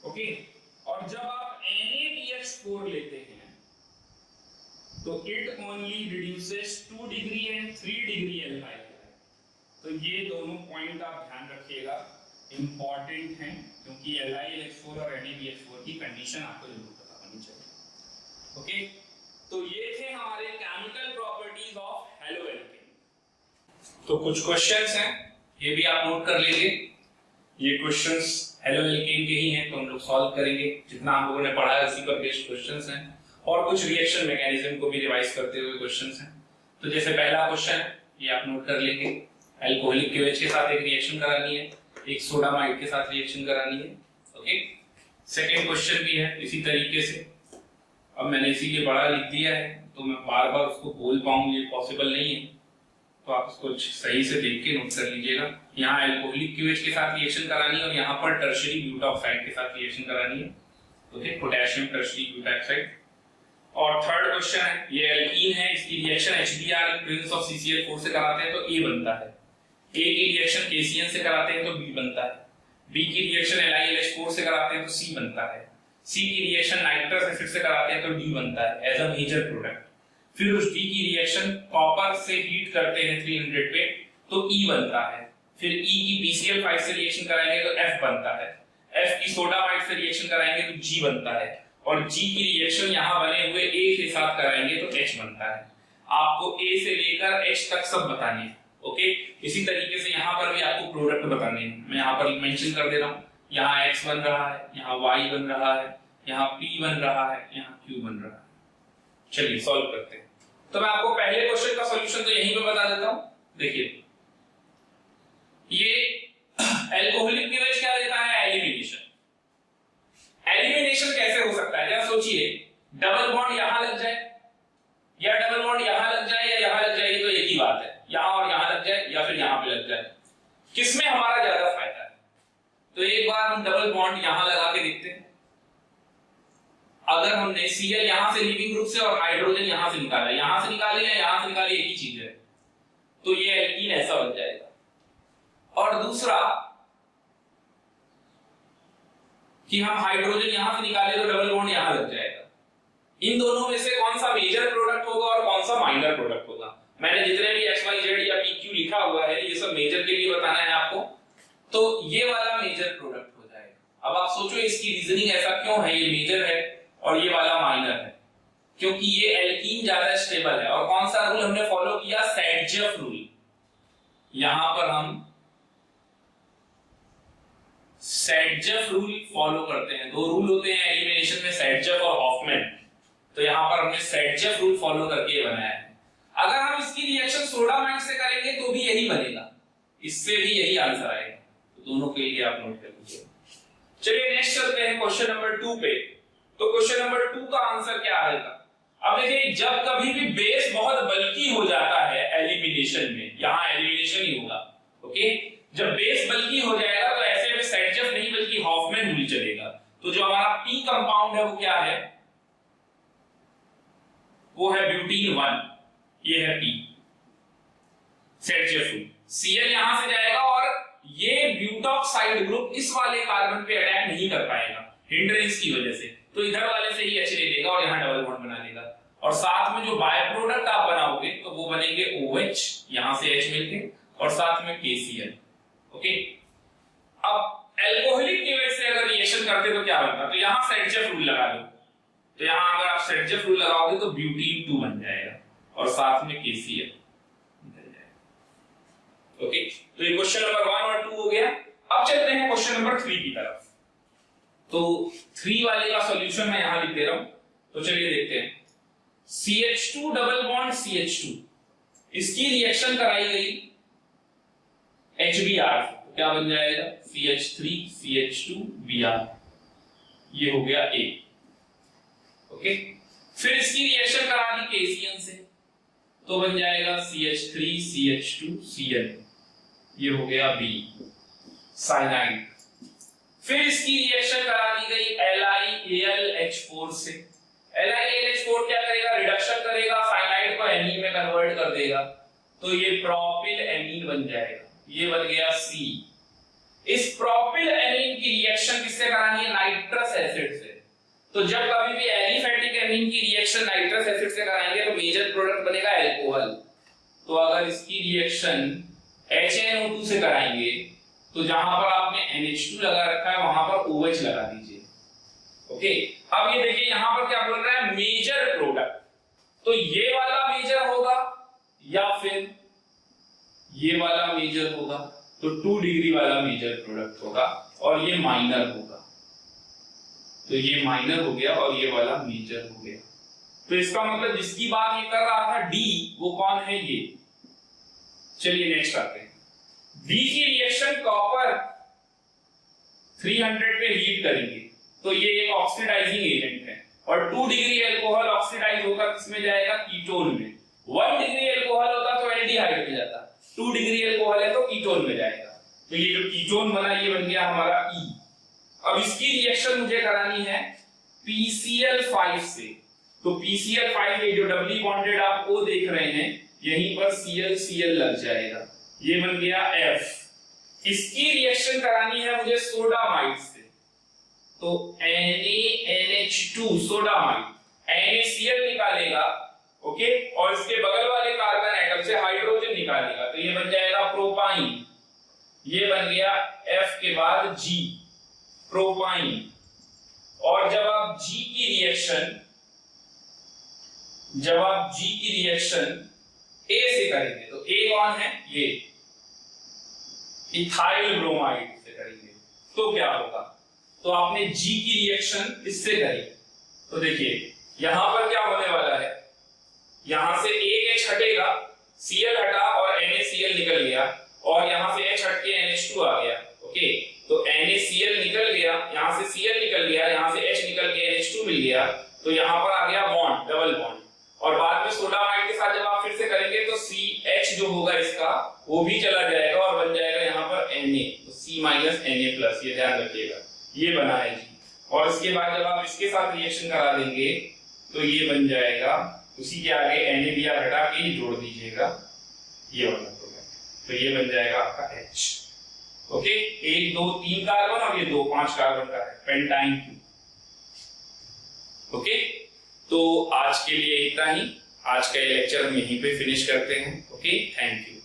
Okay, और जब आप NaBH4 लेते हैं तो it only reduces 2 degree and 3 degree alkyl halide. तो ये दोनों पॉइंट आप ध्यान रखिएगा, इंपॉर्टेंट हैं, क्योंकि LiAlH4 और NaBH4 की कंडीशन आपको जरूर पता होनी चाहिए। ओके, तो ये थे हमारे chemical properties of halo alkane. तो कुछ क्वेश्चंस हैं, ये भी आप नोट कर लीजिए, ये क्वेश्चंस हेलो एल्केन के ही हैं, तो हम लोग सॉल्व करेंगे, जितना हम लोगों ने पढ़ा है उसी पर बेस्ड क्वेश्चंस हैं, और कुछ रिएक्शन मैकेनिज्म को भी रिवाइज करते हुए क्वेश्चंस हैं। तो जैसे पहला क्वेश्चन ये आप नोट कर लेंगे, अल्कोहलिक केवेज के साथ एक रिएक्शन करानी है, एक सोडामाइड के साथ रिएक्शन करानी है। ओके, सेकंड क्वेश्चन भी है इसी तरीके से, अब मैंने इसीलिए बड़ा लिख दिया है तो मैं बार बार उसको बोल पाऊं ये पॉसिबल नहीं है, तो आप उसको सही से देख के नोट कर लीजिएगा। यहाँ अल्कोहलिक क्यूएच के साथ रिएक्शन करानी है और यहाँ पर टर्शियरी ब्यूटाऑक्साइड के साथ रिएक्शन करानी है, ओके, पोटेशियम टर्शियरी ब्यूटाऑक्साइड। और थर्ड क्वेश्चन है, ये एल्कीन है, इसकी reaction HBr in presence of CCl4 से कराते हैं तो A बनता है, A की रिएक्शन KCN से कराते हैं तो B बनता है, B की रिएक्शन LiLH4 से कराते हैं तो C बनता है, C की रिएक्शन नाइट्रस एसिड से कराते हैं तो D बनता है एज अ मेजर प्रोडक्ट। फिर उस D की रिएक्शन कॉपर से हीट करते हैं 300 पे तो E बनता है, फिर E की PCl5 से रिएक्शन कराएंगे तो F बनता है, F की सोडामाइड से रिएक्शन कराएंगे तो G बनता है, और G की रिएक्शन यहाँ बने हुए A के साथ कराएंगे तो H बनता है। आपको A से लेकर H तक सब बताने हैं, ओके। इसी तरीके से यहाँ पर भी आपको प्रोडक्ट बताने हैं, मैं यहाँ पर मेंशन कर दे रहा हूँ, यहाँ X बन रहा है, यहाँ Y बन रहा है, यहाँ P बन रहा है, यहाँ Q बन रहा है। चलिए सॉल्व करते हैं। तो मैं आपको पहले क्वेश्चन का सॉल्यूशन तो यहीं पे बता देता हूँ। देखिए ये अल्कोहलिक केवेज क्या देता है, एलिमिनेशन। एलिमिनेशन कैसे हो सकता है, जरा सोचिए, डबल बॉन्ड यहां लग जाए या डबल बॉन्ड यहां लग जाए या यहां लग जाए, तो एक ही बात है, यहां और यहां लग जाए या फिर यहां पे लग जाए, किसमें हमारा ज्यादा फायदा है। तो एक बार हम डबल बॉन्ड यहां लगा के देखते हैं, अगर हमने Cl यहां से लीविंग ग्रुप से और हाइड्रोजन यहां से निकाला, यहां से निकाले या यहां से निकाले एक ही चीज है, तो ये एल्कीन ऐसा बन जाएगा। और दूसरा कि हम हाइड्रोजन यहां से निकाले तो डबल बॉन्ड यहां लग जाएगा। इन दोनों में से कौन सा मेजर प्रोडक्ट होगा और कौन सा माइनर प्रोडक्ट होगा। मैंने जितने भी XYZ या PQ लिखा हुआ है ये सब मेजर के लिए बताना है आपको, तो ये वाला मेजर प्रोडक्ट हो जाएगा। अब आप सोचो इसकी रीजनिंग ऐसा क्यों है, ये मेजर है और ये वाला माइनर है, क्योंकि ये एल्कीन ज्यादा स्टेबल है। और कौन सा रूल हमने फॉलो किया, सैडजेफ रूल। यहां पर हम सैडजेफ रूल फॉलो करते हैं, दो रूल होते हैं एलिमिनेशन में, सैडजेफ और हॉफमैन, तो यहां पर हमने सैडजेफ रूल फॉलो करके बनाया है। अगर हम इसकी रिएक्शन सोडामाइड से करेंगे तो भी यही बनेगा, इससे भी यही आंसर आएगा। तो दोनों के लिए आप नोट कर लीजिए। चलिए नेक्स्ट चलते हैं क्वेश्चन नंबर 2 पे। तो क्वेश्चन नंबर 2 का आंसर क्या आएगा? अब देखिए, जब कभी भी बेस बहुत बल्की हो जाता है एलिमिनेशन में, यहां एलिमिनेशन ही होगा, ओके, जब बेस बल्की हो जाएगा तो ऐसे में सेटजेफ नहीं बल्कि हॉफमैन रूल चलेगा। तो जो हमारा पी कंपाउंड है वो क्या है? वो है ब्यूटीन 1, ये है पी, सेटजेफ रूल। Cl यहां से जाएगा और ये ब्यूटॉक्साइड ग्रुप इस वाले कार्बन पे अटैक नहीं कर पाएगा हिंड्रेंस की वजह से, तो इधर वाले से ही H ले लेगा और यहां डबल बॉन्ड बना लेगा। और साथ में जो बाय प्रोडक्ट आप बनाओगे तो वो बनेंगे OH, यहां से H मिलके, और साथ में KCl, ओके। अब एल्कोहलिक की वजह से अगर रिएक्शन करते तो क्या बनता? तो यहां सेटजेफ रूल लगा दो, तो यहां अगर आप सेटजेफ रूल लगाओगे तो ब्यूटीन 2 बन जाएगा और साथ में KCl निकल जाएगा, ओके। तो ये क्वेश्चन नंबर 1 और 2 हो गया। अब चलते हैं क्वेश्चन नंबर 3 की तरफ। तो 3 वाले का सॉल्यूशन मैं यहां लिख दे रहा हूं, तो चलिए देखते हैं। CH2 डबल बॉन्ड CH2, इसकी रिएक्शन कराई गई HBr, तो क्या बन जाएगा? CH3 CH2 Br, ये हो गया A, ओके। फिर इसकी रिएक्शन करा दी KCl से, तो बन जाएगा CH3 CH2 Cl, ये हो गया B, साइनाइड। फिर इसकी रिएक्शन करा दी गई LiAlH4 से। LiAlH4 क्या करेगा? रिडक्शन करेगा, साइनाइड को एमीन में कन्वर्ट कर देगा, तो ये प्रोपिल एमीन बन जाएगा, ये बन गया C। इस प्रोपिल एमीन की रिएक्शन किससे करानी है? नाइट्रस एसिड से। तो जब कभी भी एलिफेटिक एमीन की रिएक्शन नाइट्रस एसिड से कराएंगे तो मेजर प्रोडक्ट बनेगा अल्कोहल। तो अगर इसकी रिएक्शन HNO2 से कराएंगे तो जहां पर आपने NH2 लगा रखा है वहां पर OH लगा दीजिए, ओके। अब ये देखिए यहां पर क्या बोल रहा है? Major product. तो ये वाला मेजर होगा या फिर ये वाला मेजर होगा? तो 2 डिग्री वाला मेजर प्रोडक्ट होगा और ये माइनर होगा, तो ये माइनर हो गया और ये वाला मेजर हो गया। तो इसका मतलब जिसकी बात ये कर रहा था D, वो कौन है? ये। चलिए नेक्स्ट आते हैं। D की रिएक्शन कॉपर 300 पे हीट करेंगे, तो ये एक ऑक्सीडाइजिंग एजेंट है और 2 डिग्री अल्कोहल ऑक्सीडाइज होकर किसमें जाएगा? कीटोन में। 1 डिग्री अल्कोहल होता तो एल्डिहाइड में जाता, 2 डिग्री अल्कोहल है तो कीटोन में जाएगा। तो ये जो कीटोन बना ये बन गया हमारा E। अब इसकी रिएक्शन मुझे करानी है PCl5 से, तो PCl5 ये जो डबली बॉन्डेड आप O देख रहे हैं, यहीं पर Cl लग जाएगा, ये बन गया F। इसकी रिएक्शन करानी है मुझे सोडामाइड से, तो NaNH2 सोडामाइड, NaCl निकालेगा, ओके, और इसके बगल वाले कार्बन एटम से हाइड्रोजन निकालेगा, तो ये बन जाएगा प्रोपाइन, ये बन गया F के बाद G, प्रोपाइन। और जब आप G की रिएक्शन A से करेंगे, तो A कौन है? ये इथाइल ब्रोमाइड से करेंगे, तो क्या होगा? तो आपने G की रिएक्शन इससे करी, तो देखिए यहां पर क्या होने वाला है? यहां से एक H हटेगा, Cl हटा और NaCl निकल गया, और यहां से H हट के NH2 आ गया, ओके। तो NaCl निकल गया, यहां से Cl निकल गया, यहां से H निकल के NH2 मिल गया, तो यहां पर आ गया बॉन्ड, डबल बॉन्ड। और बाद में सोडामाइड के साथ जब आप फिर से करेंगे तो CH जो होगा इसका वो भी चला जाएगा और बन जाएगा यहां पर Na, तो C माइनस Na प्लस, ये ध्यान रखिएगा, ये बना है जी। और इसके बाद जब आप इसके साथ रिएक्शन करा देंगे तो ये बन जाएगा, उसी के आगे NaBr हटा के जोड़ दीजिएगा, ये वाला प्रोडक्ट, तो ये बन जाएगा आपका H, ओके। 1 2 3 कार्बन और ये 2 5 कार्बन का है, पेंटाइन 2, ओके। तो आज के लिए इतना ही, आज का ये लेक्चर हम यहीं पे फिनिश करते हैं, ओके। Thank you.